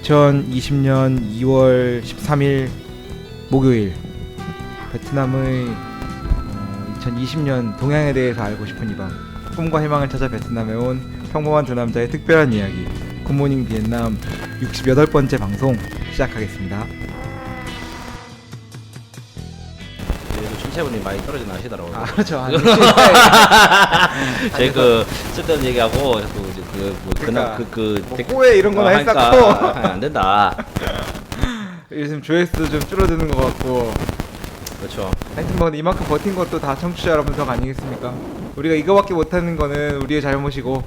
2020년 2월 13일 목요일, 베트남의 2020년 동향에 대해서 알고 싶은 이 밤, 꿈과 희망을 찾아 베트남에 온 평범한 두 남자의 특별한 이야기, 굿모닝 비엔남 68번째 방송 시작하겠습니다. 청취자분이 많이 떨어져 나시더라고요. 아, 그렇죠. 제 그 쓸데없는 얘기하고 호에 이런 거나 했었고 안 된다. 요즘 조회수도 좀 줄어드는 것 같고. 그렇죠. 하여튼 뭐 이만큼 버틴 것도 다 청취자 여러분 덕 아니겠습니까? 우리가 이거밖에 못하는 거는 우리의 잘못이고,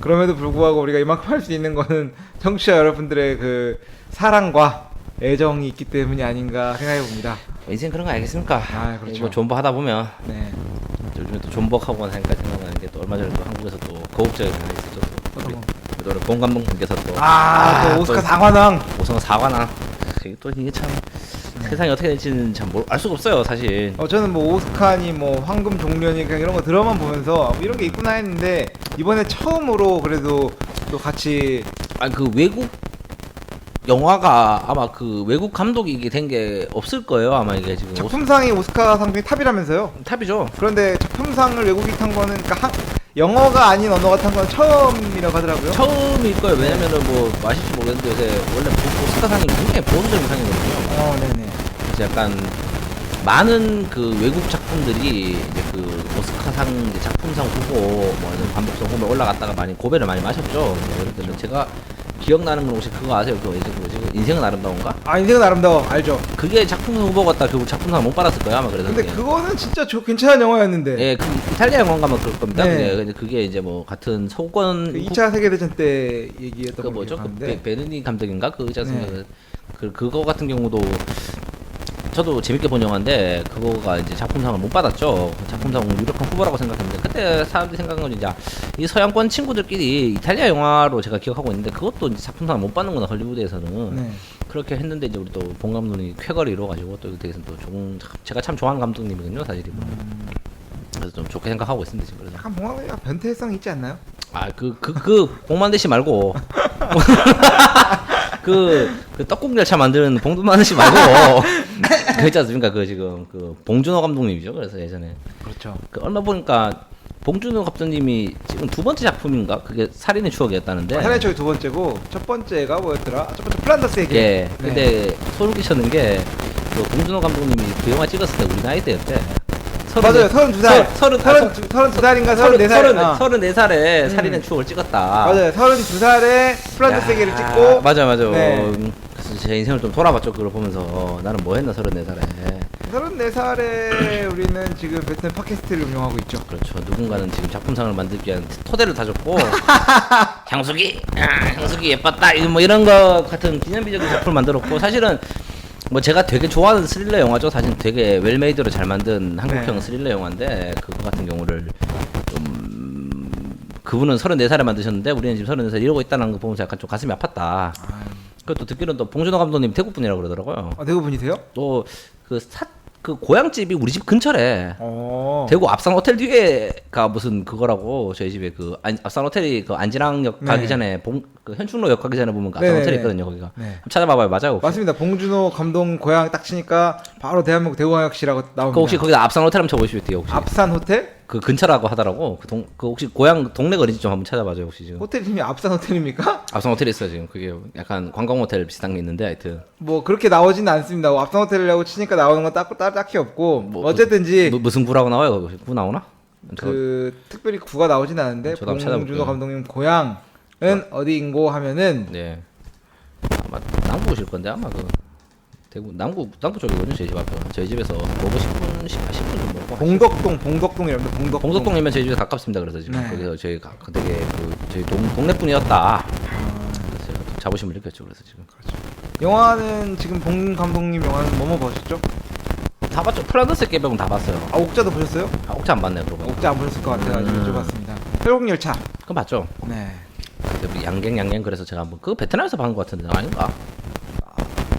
그럼에도 불구하고 우리가 이만큼 할 수 있는 거는 청취자 여러분들의 그 사랑과 애정이 있기 때문이 아닌가 생각해 봅니다. 인생 그런 거 알겠습니까? 아, 그렇죠. 뭐 존버 하다 보면 네. 요즘에 또 존버하고 하니까 생각나는 게 또 얼마 전에 또 한국에서 또 거국적인 하나 있었죠. 어떤 거? 우리 봉 감독님께서 또 또 오스카 상관왕. 오성 사관왕. 이게 참 세상이 어떻게 될지는 참 알 수가 없어요, 사실. 저는 뭐 오스카니 뭐 황금 종려니 그냥 이런 거 드라마 보면서 이런 게 있구나 했는데, 이번에 처음으로 그래도 또 같이 그 외국 영화가 아마 그 외국 감독이 이게 된 게 없을 거예요, 아마. 이게 지금 작품상이 오스카 상중에 탑이라면서요? 탑이죠. 그런데 작품상을 외국이 탄 거는, 그러니까 영어가 아닌 언어가 탄 건 처음이라고 하더라고요. 처음일 거예요. 왜냐면은 뭐 아실지 모르겠는데 요새 원래 오스카상이 굉장히 보수적인 상이거든요. 네네. 그래서 약간 많은 그 외국 작품들이 이제 그 오스카상 이제 작품상 후보, 뭐 반복성 후보에 올라갔다가 많이 고배를 많이 마셨죠. 예를 들면 제가 기억나는 건 혹시 그거 아세요? 그 인생은 아름다운가? 인생은 아름다워, 알죠? 그게 작품상 후보 같다. 결국 작품상 못 받았을 거예요, 아마. 그래서 근데 그거는 진짜 괜찮은 영화였는데. 예, 그 이탈리아 영화인가 뭐 그럴 겁니다. 네. 근데 그게 이제 뭐 같은 소권 그 2차 세계대전 때 얘기했던 그 거 뭐죠? 그 기억하는데. 베르니 감독인가? 그거지 않습니까? 네. 그거 같은 경우도 저도 재밌게 본 영화인데 그거가 이제 작품상을 못 받았죠. 작품상 유력한 후보라고 생각했는데, 그때 사람들이 생각한 건 이제 이 서양권 친구들끼리 이탈리아 영화로 제가 기억하고 있는데, 그것도 이제 작품상을 못 받는구나, 헐리우드에서는. 네. 그렇게 했는데 이제 우리 또 봉 감독님이 쾌거를 이뤄가지고 또 대해서 또 조금 제가 참 좋아하는 감독님이거든요, 사실 이분. 그래서 좀 좋게 생각하고 있습니다, 지금. 그래서. 약간 봉황이가 변태성 있지 않나요? 봉만대 씨 말고 그 떡국 열차 만드는 봉만대 씨 말고 그 있지 않습니까? 그 지금 그 봉준호 감독님이죠. 그래서 예전에 그렇죠. 그 얼마 보니까 봉준호 감독님이 지금 두 번째 작품인가? 그게 살인의 추억이었다는데. 살인의 추억이 두 번째고, 첫 번째가 뭐였더라? 첫 번째 플란더스의 길. 예. 근데 소름 끼쳤는 게 그 봉준호 감독님이 그 영화 찍었을 때 우리 나이 때였대. 맞아요. 32살. 32살인가 34살. 34살에 살인의 추억을 찍었다. 맞아요. 32살에 플란더스의 길을 찍고. 맞아. 네. 그래서 제 인생을 좀 돌아봤죠. 그걸 보면서 나는 뭐 했나, 34살에. 34살에 우리는 지금 베트남 팟캐스트를 운영하고 있죠. 그렇죠. 누군가는 지금 작품상을 만들기 위한 토대를 다졌고 향수기 예뻤다, 뭐 이런 거 같은 기념비적인 작품을 만들었고, 사실은 뭐 제가 되게 좋아하는 스릴러 영화죠. 사실 되게 웰메이드로 잘 만든 한국형 네. 스릴러 영화인데, 그거 같은 경우를 좀 그분은 34살에 만드셨는데 우리는 지금 34살 이러고 있다는 거 보면서 약간 좀 가슴이 아팠다. 그것도 듣기로는 또 봉준호 감독님 태국 분이라고 그러더라고요. 대구 분이세요? 또 그 고향집이 우리 집 근처래. 대구 앞산 호텔 뒤에가 무슨 그거라고. 저희 집에 그 앞산 호텔이 그 안진항역 가기 전에 그 현충로역 가기 전에 보면 그 앞산 호텔이 있거든요, 거기가. 네. 한번 찾아봐봐요. 맞아요, 혹시? 맞습니다. 봉준호 감독 고향 딱 치니까 바로 대한민국 대구광역시라고 나옵니다. 그 혹시 거기다 앞산 호텔 한번 쳐보시면 돼요, 혹시? 앞산 호텔? 그 근처라고 하더라고. 그 혹시 고향 동네 거리인지 좀 한번 찾아봐줘요, 혹시 지금. 호텔 이름이 앞산 호텔입니까? 앞산 호텔이 있어요, 지금. 그게 약간 관광 호텔 비슷한 게 있는데, 하여튼. 뭐 그렇게 나오지는 않습니다. 앞산 호텔이라고 치니까 나오는 건 딱히 없고, 뭐 어쨌든지 무슨 구라고 나와요? 구 나오나? 특별히 구가 나오진 않은데, 봉준호 감독님 고향은 어디인고 하면은, 네, 아마 남구실 건데, 아마 그 대구 남구 쪽이거든요, 저희 집 앞에. 저희 집에서 먹고 10분 좀 먹고. 봉덕동이랍니다. 봉덕동이면 저희 집에 가깝습니다. 그래서 지금 거기서 저희 되게 저희 동네 분이었다. 그래서 제가 자부심을 느꼈죠. 그래서 지금. 그렇죠. 영화는 지금 봉 감독님 영화는 뭐 보셨죠? 다 봤죠. 플란더스 깨병은 다 봤어요. 옥자도 보셨어요? 옥자 안 봤네요, 그러고. 옥자 안 보셨을 것 같아가지고 여쭤봤습니다. 설국열차. 그거 봤죠. 네. 양갱 그래서 제가 한번 그 베트남에서 본 것 같은데 아닌가?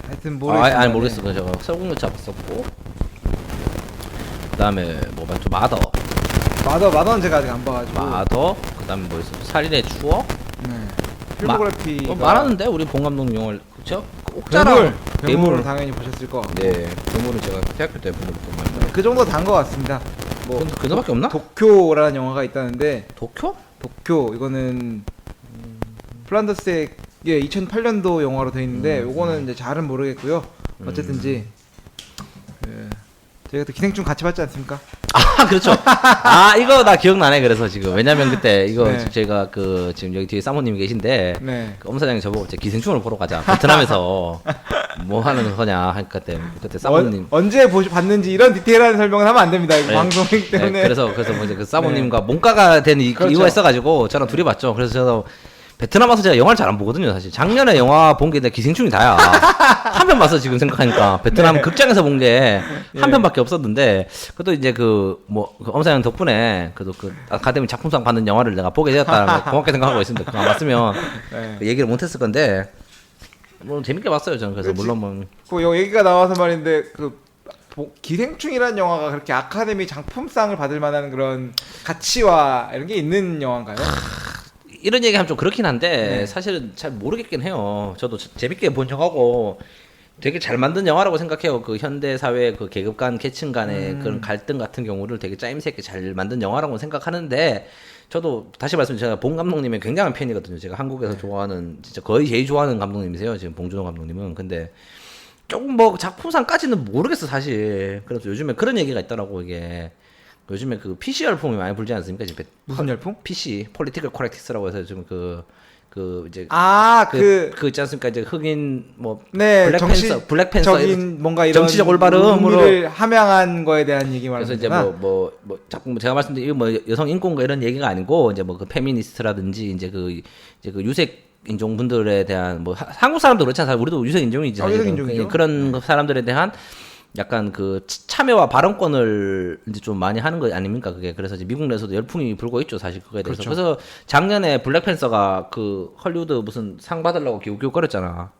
하여튼 모르겠어요. 아니 모르겠어. 그 제가 설국열차 봤었고. 그다음에 뭐 봤죠? 마더는 제가 아직 안 봐가지고. 그다음에 뭐 있어? 살인의 추억. 네. 필모그래피가 많았는데 우리 봉 감독님 영화를 그쵸? 옥자랑 괴물은 당연히 보셨을 거 같고. 네, 괴물은 제가 대학교 때 본 것도 많이. 그 정도 단 것 같습니다. 뭐 그 정도밖에 없나? 도쿄라는 영화가 있다는데 도쿄? 도쿄 이거는 플란더스의 2008년도 영화로 돼 있는데 요거는 이제 잘은 모르겠고요. 어쨌든지 저희가 또 기생충 같이 봤지 않습니까? 아 그렇죠. 아 이거 나 기억나네. 그래서 지금 왜냐면 그때 이거 네. 제가 그 지금 여기 뒤에 사모님 계신데 네. 그 엄 사장이 저보고 이제 기생충을 보러 가자. 베트남에서 뭐 하는 거냐 하니까 그때 사모님. 언제 봤는지 이런 디테일한 설명은 하면 안 됩니다. 이거 네. 방송이기 때문에. 네, 그래서 뭐 이제 그 사모님과 몸가가 된 그렇죠. 이유가 있어가지고 저랑 둘이 봤죠. 그래서 저도 베트남 와서 제가 영화를 잘 안 보거든요, 사실. 작년에 영화 본 게 내 기생충이 다야. 한 편 봤어, 지금 생각하니까. 베트남 극장에서 본 게 한 편밖에 없었는데, 그것도 이제 엄사형 덕분에, 그래도 그 아카데미 작품상 받는 영화를 내가 보게 되었다. 고맙게 생각하고 있습니다. 그거 안 봤으면 네. 그 얘기를 못 했을 건데, 뭐 재밌게 봤어요, 저는. 그래서 그치. 물론 뭐. 그 얘기가 나와서 말인데, 기생충이라는 영화가 그렇게 아카데미 장품상을 받을 만한 그런 가치와 이런 게 있는 영화인가요? 이런 얘기하면 좀 그렇긴 한데 네. 사실은 잘 모르겠긴 해요. 저도 재밌게 본 영화고 되게 잘 만든 영화라고 생각해요. 그 현대 사회 그 계급 간 계층 간의 그런 갈등 같은 경우를 되게 짜임새 있게 잘 만든 영화라고 생각하는데 저도 다시 말씀드리면 제가 봉 감독님의 굉장한 팬이거든요. 제가 한국에서 좋아하는 진짜 거의 제일 좋아하는 감독님이세요. 지금 봉준호 감독님은. 근데 조금 뭐 작품상까지는 모르겠어 사실. 그래서 요즘에 그런 얘기가 있더라고 이게. 요즘에 그 PC 열풍이 많이 불지 않습니까? 지금 무슨 열풍? PC Political Correctness라고 해서 지금 이제 그 있지 않습니까? 이제 흑인 뭐 네, 블랙팬서 정치적인 뭔가 이런 정치적 올바름으로 의미를 함양한 거에 대한 얘기 그래서 말하는 이제 뭐 자꾸 제가 말씀드린 뭐 여성 인권과 이런 얘기가 아니고 이제 뭐 그 페미니스트라든지 이제 그 유색 인종분들에 대한 뭐 한국 사람도 그렇잖아요. 우리도 유색 인종이지. 유색 인종이죠. 그런 사람들에 대한 약간 그 참여와 발언권을 이제 좀 많이 하는 거 아닙니까 그게. 그래서 이제 미국 내에서도 열풍이 불고 있죠 사실 그거에 대해서. 그렇죠. 그래서 작년에 블랙팬서가 그 헐리우드 무슨 상 받으려고 기웃기웃거렸잖아.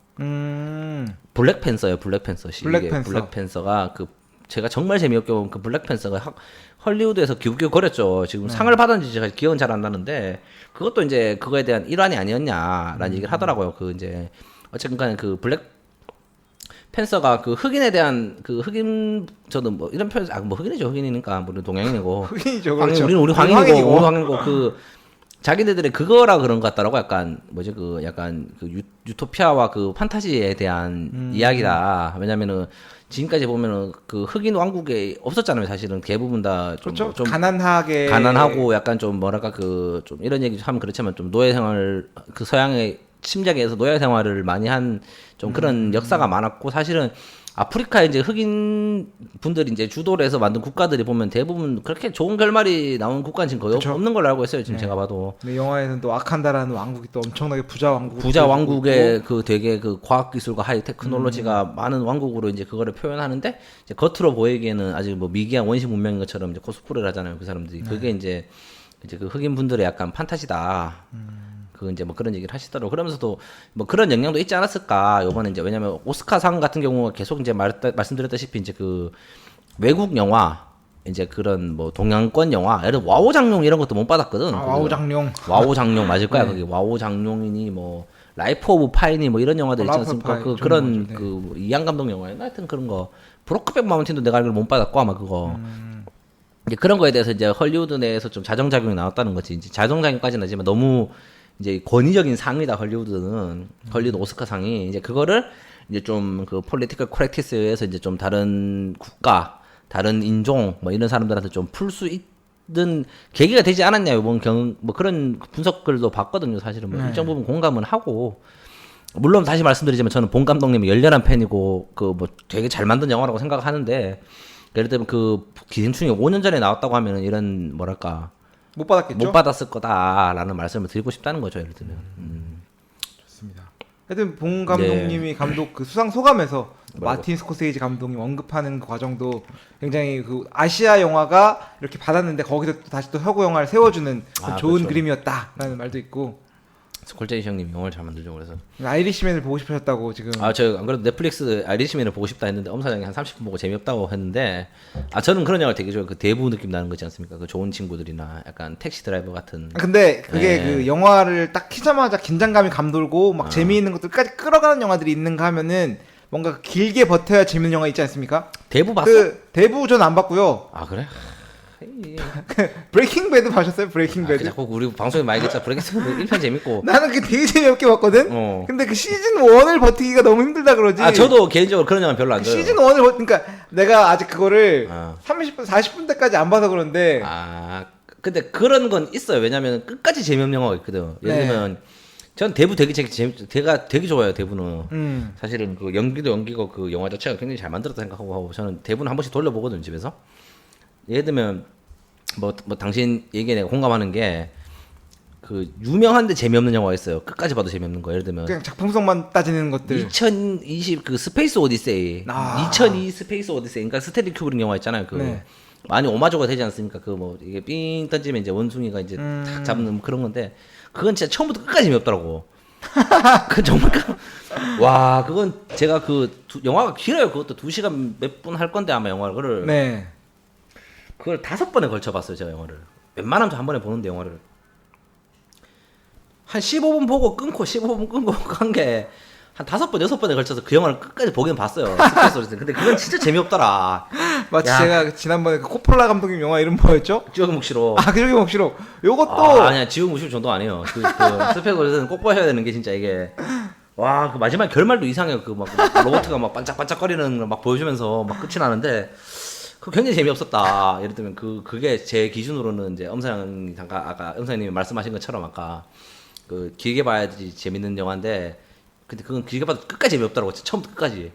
블랙팬서요 블랙팬서. 블랙팬서가 그 제가 정말 재미없게 본 그 블랙팬서가 헐리우드에서 기웃기웃거렸죠. 지금 상을 받았는지 제가 기억은 잘 안 나는데 그것도 이제 그거에 대한 일환이 아니었냐라는 얘기를 하더라고요. 그 이제 어쨌든 간에 그 팬서가 그 흑인에 대한 그 흑인 저도 뭐 이런 표현 뭐 흑인이죠. 흑인이니까 우리 동양인이고 흑인이죠. 그렇죠. 우리 황인이고 그 자기네들의 그거라 그런 것 같더라고. 약간 뭐지 그 약간 그 유토피아와 그 판타지에 대한 이야기다. 왜냐면은 지금까지 보면은 그 흑인 왕국에 없었잖아요. 사실은 대부분 다 그렇죠. 좀 가난하고 약간 좀 뭐랄까 그 좀 이런 얘기 하면 그렇지만 좀 노예 생활 그 서양의 침략에서 노예 생활을 많이 한 좀 그런 역사가 많았고 사실은 아프리카에 이제 흑인 분들이 이제 주도를 해서 만든 국가들이 보면 대부분 그렇게 좋은 결말이 나온 국가는 지금 거의 그쵸? 없는 걸로 알고 있어요. 지금 네. 제가 봐도. 근데 영화에서는 또 아칸다라는 왕국이 또 엄청나게 부자 왕국의 그 되게 그 과학 기술과 하이 테크놀로지가 많은 왕국으로 이제 그거를 표현하는데 이제 겉으로 보이기에는 아직 뭐 미개한 원시 문명인 것처럼 이제 코스프레를 하잖아요. 그 사람들이. 그게 이제 그 흑인 분들의 약간 판타지다. 그 이제 뭐 그런 얘기를 하시더라고. 그러면서도 뭐 그런 영향도 있지 않았을까. 요번에 이제 왜냐면 오스카상 같은 경우가 계속 이제 말씀드렸다시피 이제 그 외국 영화 이제 그런 뭐 동양권 영화 예를 들어 와우 장룡 이런 것도 못 받았거든. 와우 장룡. 와우 장룡 맞을 거야. 네. 그게 와우 장룡이니 뭐 라이프 오브 파이니 뭐 이런 영화들 있지 않습니까? 그런 네. 그 이양 감독 영화였나 하여튼 그런 거. 브로크백 마운틴도 내가 알기로 못 받았고 아마 그거. 이제 그런 거에 대해서 이제 헐리우드 내에서 좀 자정작용이 나왔다는 거지. 이제 자정작용까지는 아니지만 너무 이제 권위적인 상이다 헐리우드는 헐리우드 오스카 상이 이제 그거를 이제 좀 그 폴리티컬 코렉티스에서 이제 좀 다른 국가, 다른 인종 뭐 이런 사람들한테 좀 풀 수 있는 계기가 되지 않았냐 이번 뭐 그런 분석글도 봤거든요. 사실은 뭐 일정 부분 공감은 하고 물론 다시 말씀드리지만 저는 봉 감독님이 열렬한 팬이고 그 뭐 되게 잘 만든 영화라고 생각하는데 예를 들면 그 기생충이 5년 전에 나왔다고 하면은 이런 뭐랄까 못 받았겠죠? 못 받았을 거다라는 말씀을 드리고 싶다는 거죠, 예를 들면. 좋습니다. 하여튼 봉 감독님이 감독 그 수상 소감에서 마틴 스코세이지 감독님 언급하는 그 과정도 굉장히 그 아시아 영화가 이렇게 받았는데 거기서 또 다시 또 서구 영화를 세워주는 좋은 그렇죠. 그림이었다라는 말도 있고 골재희 형님 영화를 잘 만들죠. 그래서 아이리시맨을 보고 싶으셨다고 지금. 저 안 그래도 넷플릭스 아이리시맨을 보고 싶다 했는데 엄 사장이 한 30분 보고 재미없다고 했는데 저는 그런 영화를 되게 좋아해요. 그 대부 느낌 나는 거지 않습니까? 그 좋은 친구들이나 약간 택시 드라이버 같은. 근데 그게 네. 그 영화를 딱 키자마자 긴장감이 감돌고 막 재미있는 것들까지 끌어가는 영화들이 있는가 하면은 뭔가 길게 버텨야 재밌는 영화 있지 않습니까? 대부 봤어? 그 대부 전 안 봤고요. 아 그래? 브레이킹 배드 보셨어요? 브레이킹 배드? 자꾸 우리 방송에 많이 듣자 브레이크 1편 재밌고. 나는 그게 되게 재미없게 봤거든. 어. 근데 그 시즌 1을 버티기가 너무 힘들다 그러지. 저도 개인적으로 그런 영화 별로 안 좋아해요. 시즌 1을 그러니까 내가 아직 그거를 어. 30분 40분대까지 안 봐서 그런데 근데 그런 건 있어요. 왜냐면 끝까지 재미없는 영화가 있거든. 예를 네. 들면 전 대부 되게 제가 되게 좋아요. 대부는. 사실은 그 연기도 연기고 그 영화 자체가 굉장히 잘 만들었다 생각하고 저는 대부분 한 번씩 돌려보거든요 집에서. 예를 들면 뭐 당신 얘기에 내가 공감하는 게 그 유명한데 재미없는 영화가 있어요. 끝까지 봐도 재미없는 거. 예를 들면 그냥 작품성만 따지는 것들. 2020 그 스페이스 오디세이. 2002 스페이스 오디세이. 그러니까 스탠리 큐브릭 영화 있잖아요. 그 네. 많이 오마주가 되지 않습니까? 그 뭐 이게 삥 던지면 이제 원숭이가 이제 탁 잡는 그런 건데 그건 진짜 처음부터 끝까지 재미없더라고. 그 정말 와 그건 제가 영화가 길어요. 그것도 2시간 몇 분 할 건데 아마 영화를 네. 그걸 5번에 걸쳐 봤어요. 제가 영화를 웬만하면 한 번에 보는데 영화를 한 15분 보고 끊고 15분 끊고 한 게 한 5번 6번에 걸쳐서 그 영화를 끝까지 보긴 봤어요. 스페이스 오디세이. 근데 그건 진짜 재미없더라. 마치 야. 제가 지난번에 그 코폴라 감독님 영화 이름 뭐였죠? 지옥의 묵시로. 그저기 몫이로 요것도 아니야 지옥 묵시로 정도 아니에요. 그 스페이스 오디세이는 꼭 보셔야 되는 게 진짜 이게 와 그 마지막 결말도 이상해요. 그 막 로봇가 막 반짝반짝거리는 걸 막 보여주면서 막 끝이 나는데 그 굉장히 재미없었다. 예를 들면 그게 제 기준으로는 이제 엄사장이 잠깐 아까 엄사장님이 말씀하신 것처럼 아까 그 길게 봐야지 재밌는 영화인데 근데 그건 길게 봐도 끝까지 재미없더라고. 처음부터 끝까지.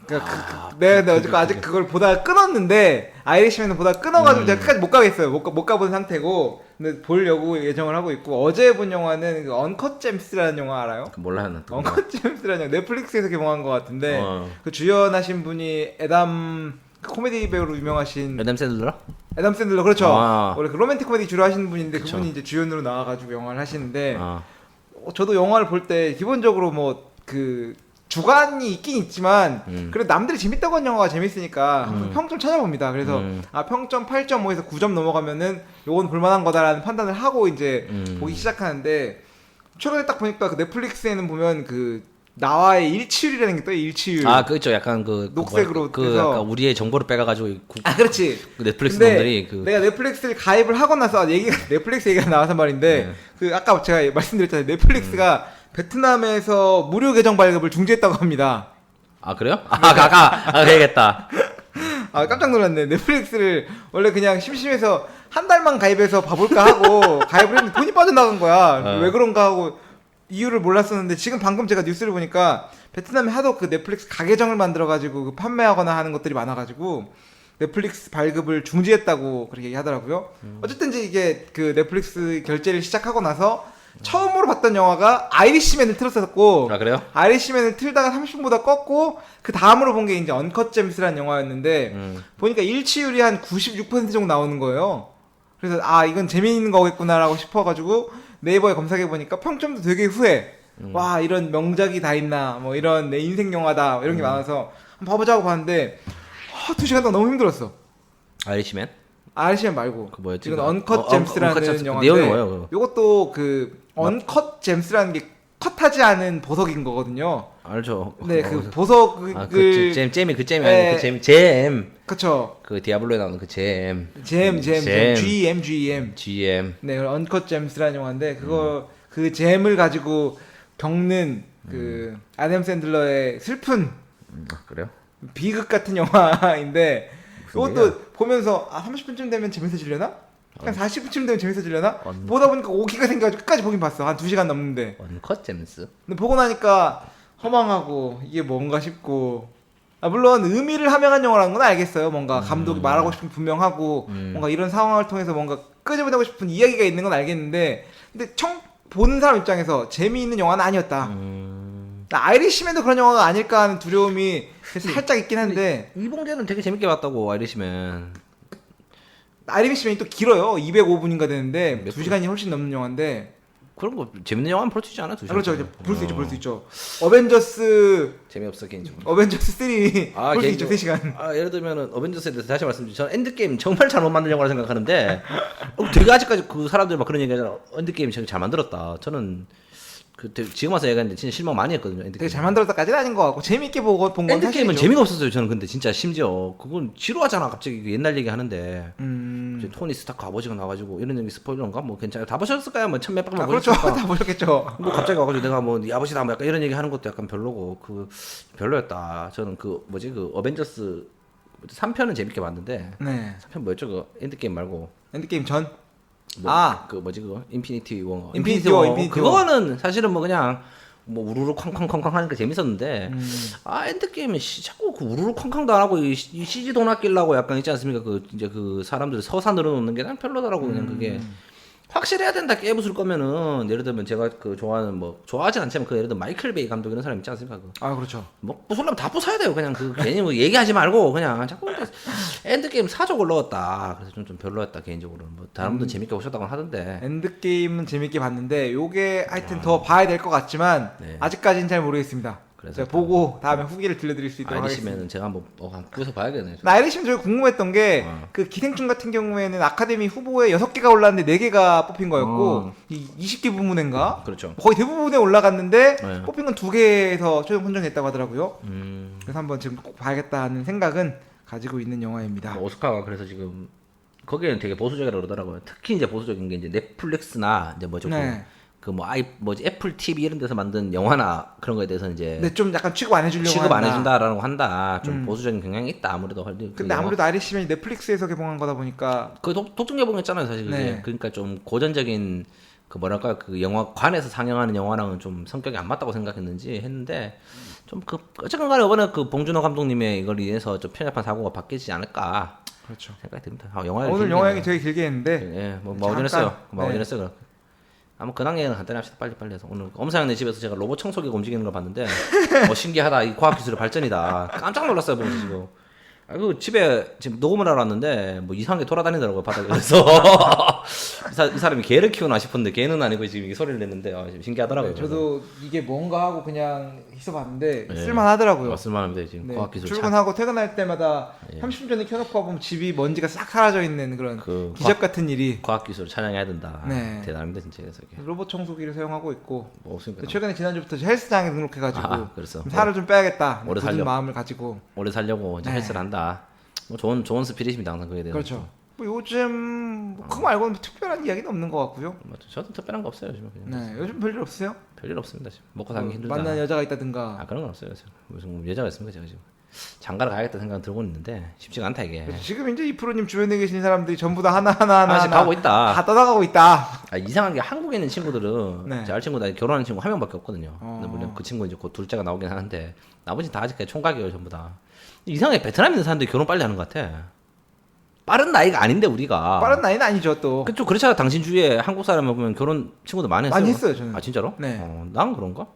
그러니까 내가 어제 아직 그걸 보다가 끊었는데 아이리시맨은 보다가 끊어가지고 제가 끝까지 못 가겠어요. 못 가본 상태고 근데 보려고 예정을 하고 있고 어제 본 영화는 그 언컷 잼스라는 영화 알아요? 몰라요. 나 또. 언컷 잼스라는 영화 넷플릭스에서 개봉한 것 같은데 어. 그 주연하신 분이 그 코미디 배우로 유명하신 애덤 샌들러? 애덤 샌들러 그렇죠. 아. 원래 그 로맨틱 코미디 주로 하시는 분인데 그쵸. 그분이 이제 주연으로 나와가지고 영화를 하시는데 아. 저도 영화를 볼 때 기본적으로 뭐 그 주관이 있긴 있지만 그래도 남들이 재밌다고 한 영화가 재밌으니까 항상 평점 찾아봅니다. 그래서 평점 8.5에서 9점 넘어가면은 요건 볼만한 거다라는 판단을 하고 이제 보기 시작하는데 최근에 딱 보니까 그 넷플릭스에는 보면 그 나와의 일치율이라는 게 떠요. 일치율. 그 있죠. 약간 녹색으로 그 돼서. 약간 우리의 정보를 빼가가지고 그렇지. 그 넷플릭스 근데 놈들이 내가 넷플릭스를 가입을 하고 나서 넷플릭스 얘기가 나와서 말인데 네. 그 아까 제가 말씀드렸잖아요. 넷플릭스가 베트남에서 무료 계정 발급을 중지했다고 합니다. 그래요? 그래야겠다. 깜짝 놀랐네. 넷플릭스를 원래 그냥 심심해서 한 달만 가입해서 봐볼까 하고 가입을 했는데 돈이 빠져나간 거야. 왜 그런가 하고 이유를 몰랐었는데 지금 방금 제가 뉴스를 보니까 베트남에 하도 그 넷플릭스 가계정을 만들어가지고 그 판매하거나 하는 것들이 많아가지고 넷플릭스 발급을 중지했다고 그렇게 얘기하더라고요. 어쨌든 이게 그 넷플릭스 결제를 시작하고 나서 처음으로 봤던 영화가 아이리시맨을 틀었었고 그래요? 아이리시맨을 틀다가 30분보다 껐고 그 다음으로 본 게 이제 언컷 잼스라는 영화였는데 보니까 일치율이 한 96% 정도 나오는 거예요. 그래서 이건 재미있는 거겠구나라고 싶어가지고 네이버에 검색해보니까 평점도 되게 후해. 와 이런 명작이 다 있나 뭐 이런 내 인생 영화다 이런 게 많아서 한번 봐보자고 봤는데 2시간 동안 너무 힘들었어. 아이리시맨? 아이리시맨 말고 그 뭐였지? 이건 언컷 잼스라는 언컷 잼스. 영화인데 내용이 뭐예요? 그거? 요것도 그 언컷 잼스라는 게 컷하지 않은 보석인 거거든요. 알죠. 네, 그 보석을 잼이 그 잼이 네. 아니고 그 잼. 그쵸. 그 디아블로에 나오는 그 잼. GEM GEM. GM. 네, 언컷 잼스라는 영화인데 그 잼을 가지고 겪는 그 아담 샌들러의 슬픈 그래요? 비극 같은 영화인데 무슨 이것도 보면서 30분쯤 되면 재밌어지려나? 한 40분쯤 되면 재밌어지려나? 보다 보니까 오기가 생겨가지고 끝까지 보긴 봤어. 한 2시간 넘는데. 언컷 잼스? 근데 보고 나니까 허망하고 이게 뭔가 싶고 물론 의미를 함양한 영화라는 건 알겠어요. 뭔가 감독이 말하고 싶은 게 분명하고 뭔가 이런 상황을 통해서 뭔가 끄집어내고 싶은 이야기가 있는 건 알겠는데 근데 보는 사람 입장에서 재미있는 영화는 아니었다. 아이리시맨도 그런 영화가 아닐까 하는 두려움이 살짝 있긴 한데 이봉재는 되게 재밌게 봤다고 아이리시맨. 아이리시맨이 또 길어요. 205분인가 되는데 몇 2시간이 훨씬 넘는 영화인데 그런 거 재밌는 영화는 볼 수 있지 않아? 두 시간. 그렇죠. 이제 볼 수 있죠, 볼 수 있죠. 어벤져스 재미없어 개인적으로. 3 볼 수 있죠, 개인적으로. 3시간. 예를 들면은 어벤져스에 대해서 다시 말씀드리면 저는 엔드게임 정말 잘못 만든 영화라 생각하는데 되게 아직까지 그 사람들 막 그런 얘기하잖아. 엔드게임 잘 만들었다. 저는 지금 와서 얘기하는데 진짜 실망 많이 했거든요. 엔드게임. 되게 잘 만들었다까지는 아닌 것 같고 재밌게 본 건 엔드게임은 사실이죠. 재미가 없었어요. 저는 근데 진짜 심지어 그건 지루하잖아. 갑자기 그 옛날 얘기 하는데 이제 토니 스타크 아버지가 나와가지고 이런 얘기 스포일러인가 뭐 괜찮아요. 다 보셨을까요? 뭐 천몇 방만 그렇죠. 보셨을까? 다 보셨겠죠. 뭐 갑자기 와가지고 내가 뭐 네 아버지다 뭐 약간 이런 얘기 하는 것도 약간 별로고 별로였다. 저는 그 어벤져스 3편은 재밌게 봤는데 네. 3편 뭐였죠? 그 엔드게임 말고 엔드게임 전. 그거 인피니티 워. 인피니티 워, 인피니티 워. 그거는 사실은 뭐 그냥 뭐 우르르 쾅쾅쾅쾅 하니까 재밌었는데 엔드게임은 자꾸 그 우르르 쾅쾅도 안 하고 이 CG 돈 아끼려고 약간 있지 않습니까? 이제 그 사람들 서사 늘어놓는 게 난 별로더라고. 그냥 그게 확실해야 된다. 깨부술 거면은 예를 들면 제가 그 좋아하는 뭐 좋아하진 않지만 그 예를 들면 마이클 베이 감독 이런 사람 있지 않습니까? 그렇죠. 뭐 부술려면 다 부숴야 돼요. 그냥 괜히 뭐 얘기하지 말고 그냥 자꾸 엔드게임 사족을 넣었다. 그래서 좀 별로였다 개인적으로는. 뭐 다른 분들 재밌게 보셨다고 하던데. 엔드게임은 재밌게 봤는데 요게 하여튼 더 봐야 될 것 같지만 네. 아직까지는 잘 모르겠습니다. 그래서 제가 보고 다음에 후기를 들려드릴 수 있도록 하겠습니다. 아이리시면은 제가 한번 구해서 봐야겠네요. 아이리시면 저희 궁금했던 게 그 기생충 같은 경우에는 아카데미 후보에 6개가 올랐는데 4개가 뽑힌 거였고 이 20개 부문인가? 그렇죠. 거의 대부분에 올라갔는데 네. 뽑힌 건 2개에서 최종 선정했다고 하더라고요. 음. 그래서 한번 지금 꼭 봐야겠다 하는 생각은 가지고 있는 영화입니다. 뭐 오스카가 그래서 지금 거기에는 되게 보수적이라고 그러더라고요. 특히 이제 보수적인 게 이제 넷플릭스나 이제 뭐죠? 네. 애플 TV 이런 데서 만든 영화나 그런 거에 대해서 이제 근데 좀 약간 취급 안 해주려고 취급 안 한다. 해준다라고 한다. 좀 보수적인 경향이 있다. 아무래도. 근데 아무래도 아이리시맨이 넷플릭스에서 개봉한 거다 보니까 그 독점 개봉했잖아요, 사실. 그게. 네. 그러니까 좀 고전적인 그 뭐랄까 그 영화관에서 상영하는 영화랑은 좀 성격이 안 맞다고 생각했는지 했는데 좀 어쨌건 간에 이번에 그 봉준호 감독님의 이걸 인해서 좀 편협한 사고가 바뀌지 않을까 그렇죠. 생각이 듭니다. 오늘 영화 얘기 되게 길게 했는데 예, 뭐 잠깐, 마우진했어요. 네. 마우진했어요. 아무 근황 얘기는 간단히 합시다. 빨리 해서 오늘 엄사형네 집에서 제가 로봇 청소기가 움직이는 걸 봤는데 신기하다. 이 과학 기술의 발전이다. 깜짝 놀랐어요, 보면서 지금. 그 집에 지금 녹음을 하러 왔는데 뭐 이상하게 돌아다니더라고요, 바닥에. 그래서 이 사람이 개를 키우나 싶었는데 개는 아니고 지금 이게 소리를 냈는데 지금 신기하더라고요. 저도 이게 뭔가 하고 그냥 있어봤는데 네. 쓸만하더라고요. 쓸만합니다. 지금 네. 과학 기술 출근하고 퇴근할 때마다 30분 전에 켜놓고 와보면 집이 먼지가 싹 사라져 있는 그런 그 기적 같은 일이. 과학 기술 찬양해야 된다. 네. 대단합니다, 진짜. 그래서 이게 로봇 청소기를 사용하고 있고 뭐 없으니까 최근에 지난주부터 헬스장에 등록해가지고 그래서 좀 살을 좀 빼야겠다 오래 굳은 살려. 마음을 가지고. 오래 살려고 이제 네. 헬스를 한다. 뭐 좋은 스피릿입니다, 항상 그에 대해서. 그렇죠. 뭐 요즘 그거 말고는 뭐 특별한 이야기는 없는 것 같고요. 저도 특별한 거 없어요, 요즘 그냥. 네, 요즘 별일 없어요? 별일 없습니다, 지금. 먹고 살기 힘들다. 만난 여자가 있다든가. 그런 건 없어요. 지금. 무슨 뭐 여자가 있습니까, 제가 지금. 장가를 가야겠다 생각 들고 있는데 쉽지가 않다 이게. 지금 이제 이 프로님 주변에 계신 사람들이 전부 다 하나하나 하나씩 가고 있다. 다 떠나가고 있다. 이상한 게 한국에 있는 친구들은 네. 제 알친구들 결혼하는 친구 한 명밖에 없거든요. 어. 근데 물론 그 친구 이제 곧 둘째가 나오긴 하는데 나머지 다 아직까지 총각이에요, 전부 다. 이상하게 베트남에 있는 사람들이 결혼 빨리 하는 것 같아. 빠른 나이가 아닌데 우리가. 빠른 나이는 아니죠 또. 그쪽 그렇잖아. 당신 주위에 한국 사람을 보면 결혼 친구들 많이 했어요. 많이 했어요, 저는. 진짜로? 네. 난 그런가?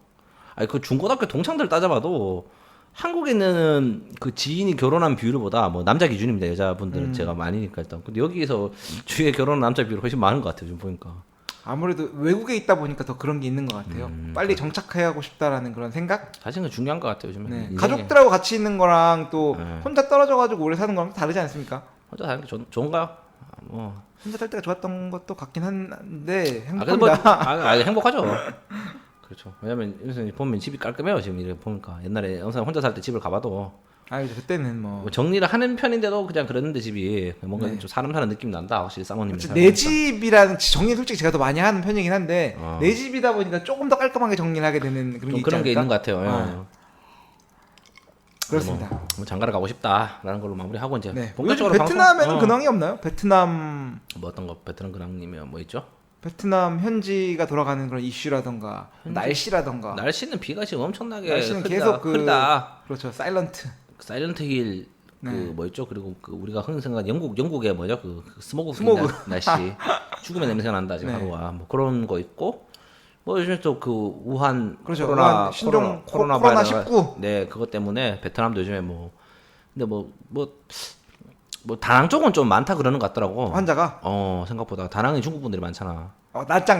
그 중고등학교 동창들 따져봐도 한국에 있는 그 지인이 결혼한 비율보다 뭐 남자 기준입니다. 여자분들은 제가 많으니까 일단. 근데 여기서 주위에 결혼한 남자 비율이 훨씬 많은 것 같아요. 지금 보니까. 아무래도 외국에 있다 보니까 더 그런 게 있는 것 같아요. 빨리 정착해야하고 싶다라는 그런 생각? 사실은 중요한 것 같아요. 요즘에. 네. 인생에. 가족들하고 같이 있는 거랑 또 네. 혼자 떨어져가지고 오래 사는 거랑 다르지 않습니까? 혼자 사는 게 좋은가요? 뭐. 혼자 살 때가 좋았던 것도 같긴 한데 그래도 뭐, 행복합니다. 행복하죠. 그렇죠. 왜냐면 요새 보면 집이 깔끔해요. 지금 이렇게 보니까 옛날에 항상 혼자 살 때 집을 가봐도 아유 그때는 뭐 정리를 하는 편인데도 그냥 그랬는데 집이 뭔가 네. 좀 사람 사는 느낌 난다. 확실히 쌍모님. 내 집이라는 정리 솔직히 제가 더 많이 하는 편이긴 한데 어. 내 집이다 보니까 조금 더 깔끔하게 정리를 하게 되는 그런 게 있지 그런 게 않을까? 있는 것 같아요. 어. 그렇습니다. 뭐 장가를 가고 싶다라는 걸로 마무리하고 이제 네. 요즘 본격적으로 베트남에는 방송- 근황이 없나요? 베트남 뭐 어떤 거 베트남 근황이면 뭐 있죠? 베트남 현지가 돌아가는 그런 이슈라던가 날씨라던가 날씨는 비가 지금 엄청나게 날씨는 흐리다, 계속 흐리다. 그렇죠 사일런트 사이런트 힐 네. 뭐 있죠? 그리고 우리가 흔히 생각하는 영국의 뭐죠? 그 스모그 스모그. 날씨 죽음의 냄새가 난다 지금 네. 하루가 뭐 그런 거 있고 뭐 요즘 또 그 우한 그렇죠. 코로나 우한 신종 코로나 코로나 바이러스 19. 네 그것 때문에 베트남도 요즘에 뭐 근데 뭐 다낭 쪽은 좀 많다 그러는 것 같더라고. 환자가 생각보다 다낭이 중국 분들이 많잖아. 낯짱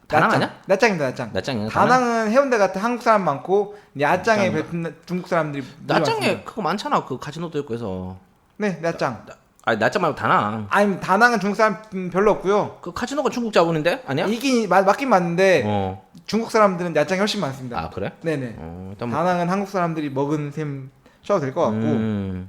다낭 아니야? 나짱입니다. 나짱. 나짱이야? 다낭은 해운대 같은 한국 사람 많고 야짱에 나짱인가? 베트남 중국 사람들이 나짱에 그거 많잖아. 그 카지노도 있고 해서. 네, 나짱. 아니 나짱 말고 다낭. 아니 다낭은 중국 사람 별로 없고요. 그 카지노가 중국 자본인데 아니야? 이긴 맞긴 맞는데 어. 중국 사람들은 야짱이 훨씬 많습니다. 아 그래? 네네. 일단 뭐, 다낭은 한국 사람들이 먹은 셈 쳐도 될 것 같고.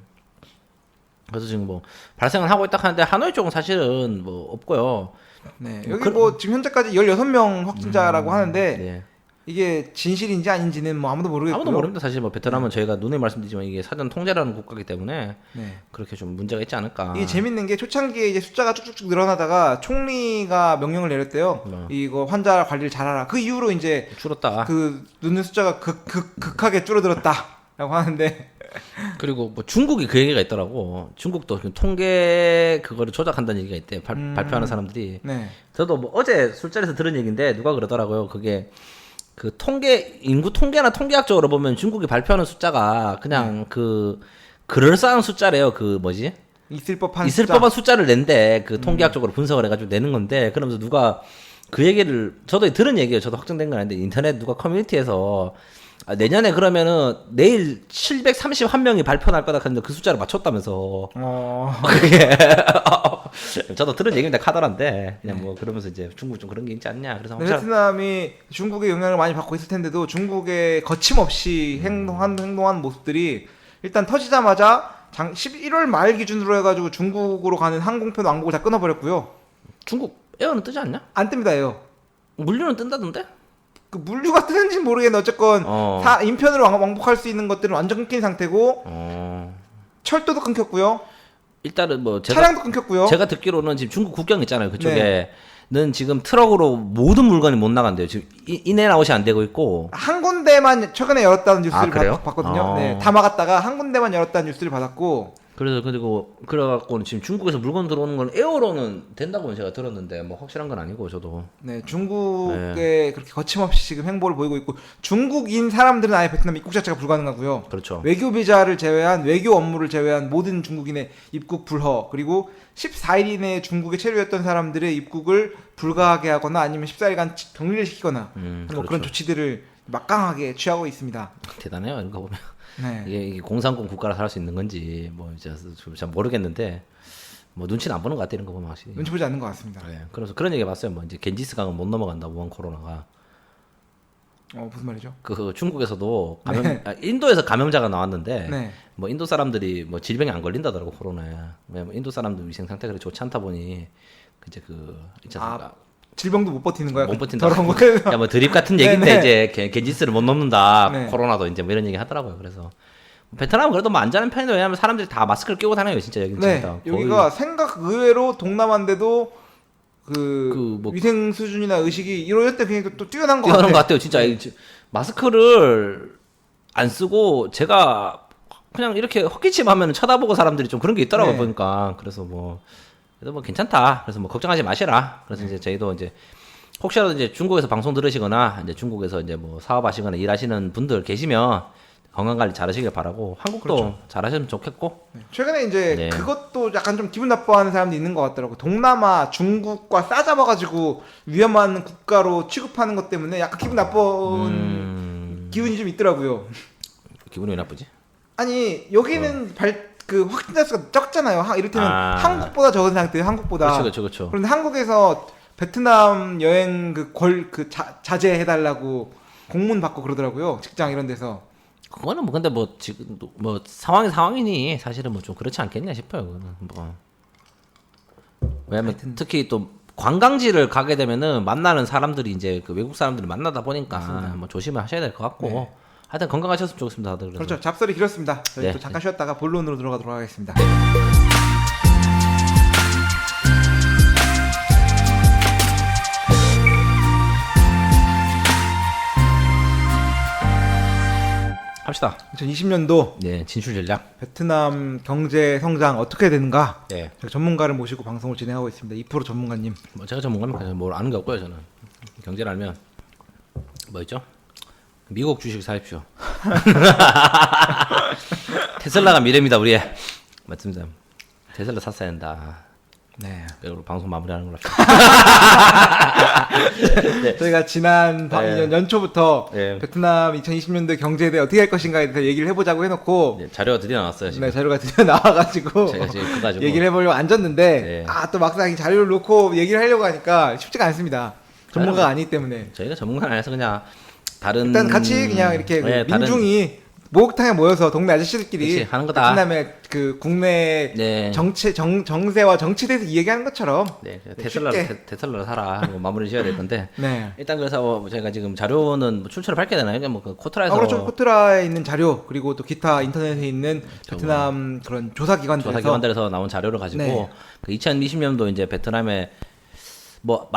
그래서 지금 뭐 발생을 하고 있다 하는데 하노이 쪽은 사실은 뭐 없고요. 네. 뭐 여기 뭐 지금 현재까지 16명 확진자라고 하는데 네. 이게 진실인지 아닌지는 뭐 아무도 모르겠고요. 아무도 모릅니다. 사실 뭐 베트남은 저희가 눈에 말씀드리지만 이게 사전 통제라는 국가이기 때문에 네. 그렇게 좀 문제가 있지 않을까. 이게 재밌는 게 초창기에 이제 숫자가 쭉쭉쭉 늘어나다가 총리가 명령을 내렸대요. 이거 환자 관리를 잘하라. 그 이후로 이제 줄었다. 그 눈는 숫자가 극하게 줄어들었다라고 하는데 그리고 뭐 중국이 그 얘기가 있더라고. 중국도 그 통계 그거를 조작한다는 얘기가 있대. 발표하는 사람들이. 네. 저도 뭐 어제 술자리에서 들은 얘기인데 누가 그러더라고요. 그게 그 인구 통계나 통계학적으로 보면 중국이 발표하는 숫자가 그냥 그 그럴싸한 숫자래요. 그 뭐지? 있을 법한 숫자를 낸데 그 통계학적으로 분석을 해가지고 내는 건데 그러면서 누가 그 얘기를 저도 들은 얘기예요. 저도 확정된 건 아닌데 인터넷 누가 커뮤니티에서 내년에 그러면은 내일 731명이 발표 날 거다 했는데 그 숫자를 맞췄다면서. 그게 저도 들은 얘기인데 카더란데 그냥 뭐 그러면서 이제 중국 좀 그런 게 있지 않냐. 그래서 베트남이 중국의 영향을 많이 받고 있을 텐데도 중국의 거침없이 행동한 모습들이 일단 터지자마자 11월 말 기준으로 해가지고 중국으로 가는 항공편 왕복을 다 끊어버렸고요. 중국 에어는 뜨지 않냐? 안 뜹니다, 에어. 물류는 뜬다던데? 그 물류가 뜨는지 모르겠는데 어쨌건 인편으로 왕복할 수 있는 것들은 완전 끊긴 상태고 철도도 끊겼고요. 일단은 뭐 차량도 끊겼고요. 제가 듣기로는 지금 중국 국경 있잖아요. 그쪽에는 지금 트럭으로 모든 물건이 못 나간대요. 지금 인앤아웃이 안 되고 있고 한 군데만 최근에 열었다는 뉴스를 그래요? 봤거든요. 네, 다 막았다가 한 군데만 열었다는 뉴스를 받았고. 그래갖고는 지금 중국에서 물건 들어오는 건 에어로는 된다고는 제가 들었는데 뭐 확실한 건 아니고 저도. 네, 중국에 그렇게 거침없이 지금 행보를 보이고 있고 중국인 사람들은 아예 베트남 입국 자체가 불가능하고요. 그렇죠. 외교 비자를 제외한 외교 업무를 제외한 모든 중국인의 입국 불허 그리고 14일 이내에 중국에 체류했던 사람들의 입국을 불가하게 하거나 아니면 14일간 격리를 시키거나 뭐 그런 조치들을 막강하게 취하고 있습니다. 대단해요 이런 거 보면. 네. 이게 공산권 국가라서 할 수 있는 건지 뭐 이제 잘 모르겠는데 뭐 눈치는 안 보는 것 같아 이런 거 보면 확실히. 눈치 보지 않는 것 같습니다. 네. 그래서 그런 얘기 봤어요. 뭐 이제 겐지스 강은 못 넘어간다 우한 코로나가. 무슨 말이죠? 그 중국에서도 인도에서 감염자가 나왔는데 네. 뭐 인도 사람들이 뭐 질병이 안 걸린다더라고 코로나에. 왜냐면 인도 사람들 위생 상태가 그렇게 좋지 않다 보니 이제 있지 않습니까? 질병도 못 버티는 거야. 못 버틴다. 더러운 거에서. 야, 뭐 드립 같은 얘기인데 이제 겐지스를 못 넘는다. 네. 코로나도 이제 뭐 이런 얘기 하더라고요. 그래서 베트남은 그래도 뭐 안전한 편이다. 왜냐면 사람들이 다 마스크를 끼고 다녀요. 진짜 여기는 네. 진짜. 여기가 생각 의외로 동남아인데도 뭐 위생 수준이나 의식이 이럴 때 굉장히 또 뛰어난 것 뛰어난 같아요. 것 같아요. 진짜 마스크를 안 쓰고 제가 그냥 이렇게 헛기침하면 쳐다보고 사람들이 좀 그런 게 있더라고요. 네. 보니까. 그래서 그래도 뭐 괜찮다. 그래서 뭐 걱정하지 마시라. 그래서 이제 저희도 이제 혹시라도 이제 중국에서 방송 들으시거나 이제 중국에서 이제 뭐 사업하시거나 일하시는 분들 계시면 건강 관리 잘하시길 바라고 한국도 그렇죠. 잘하시면 좋겠고. 네. 최근에 이제 네. 그것도 약간 좀 기분 나빠하는 사람도 있는 것 같더라고. 동남아 중국과 싸잡아가지고 위험한 국가로 취급하는 것 때문에 약간 기분 나쁜 기운이 좀 있더라고요. 기분이 왜 나쁘지? 아니 여기는 확진자 수가 적잖아요. 이를테면 한국보다 적은 상태예요. 한국보다. 그렇죠. 그런데 한국에서 베트남 여행 자제해달라고 공문 받고 그러더라고요. 직장 이런 데서. 그거는 뭐 근데 뭐 지금도 뭐 상황이니 사실은 뭐 좀 그렇지 않겠냐 싶어요. 그거는 뭐 왜냐면 특히 또 관광지를 가게 되면은 만나는 사람들이 이제 그 외국 사람들을 만나다 보니까 맞습니다. 뭐 조심을 하셔야 될 것 같고. 네. 하여튼 건강하셨으면 좋겠습니다, 다들. 그래서. 그렇죠. 잡설이 길었습니다. 저희 네. 또 잠깐 쉬었다가 본론으로 들어가도록 하겠습니다. 합시다. 2020년도 네, 진출 전략. 베트남 경제 성장 어떻게 되는가? 네. 제가 전문가를 모시고 방송을 진행하고 있습니다. 2% 전문가님. 뭐 제가 전문가니까 뭘 아는 게 없고요, 저는. 경제를 알면 뭐 있죠? 미국 주식 사십시오. 테슬라가 미래입니다, 우리의. 맞습니다. 테슬라 샀어야 한다. 네. 이걸로 방송 마무리하는 걸로. 저희가 지난 네. 연초부터 네. 베트남 2020년도 경제에 대해 어떻게 할 것인가에 대해서 얘기를 해보자고 해놓고 자료가 드디어 나왔어요 지금. 네, 자료가 드디어 나와가지고 제가 지금 그거 가지고 얘기를 해보려고 앉았는데 네. 또 막상 이 자료를 놓고 얘기를 하려고 하니까 쉽지가 않습니다. 전문가가 아니기 때문에 저희가 전문가는 아니라서 그냥 다른 일단 같이 그냥 이렇게 네, 민중이 목욕탕에 모여서 동네 아저씨들끼리 그치, 하는 거다. 베트남의 그 국내 네. 정세와 정치에 대해서 이야기하는 것처럼 네, 쉽게. 테슬라를 사라 하고 마무리 지어야 될 건데 네. 일단 그래서 저희가 지금 자료는 뭐 출처를 밝혀야 되나요? 그냥 뭐그 코트라에서 그렇죠. 코트라에 있는 자료 그리고 또 기타 인터넷에 있는 베트남 그런 조사기관들에서 나온 자료를 가지고 네. 그 2020년도 이제 베트남에 뭐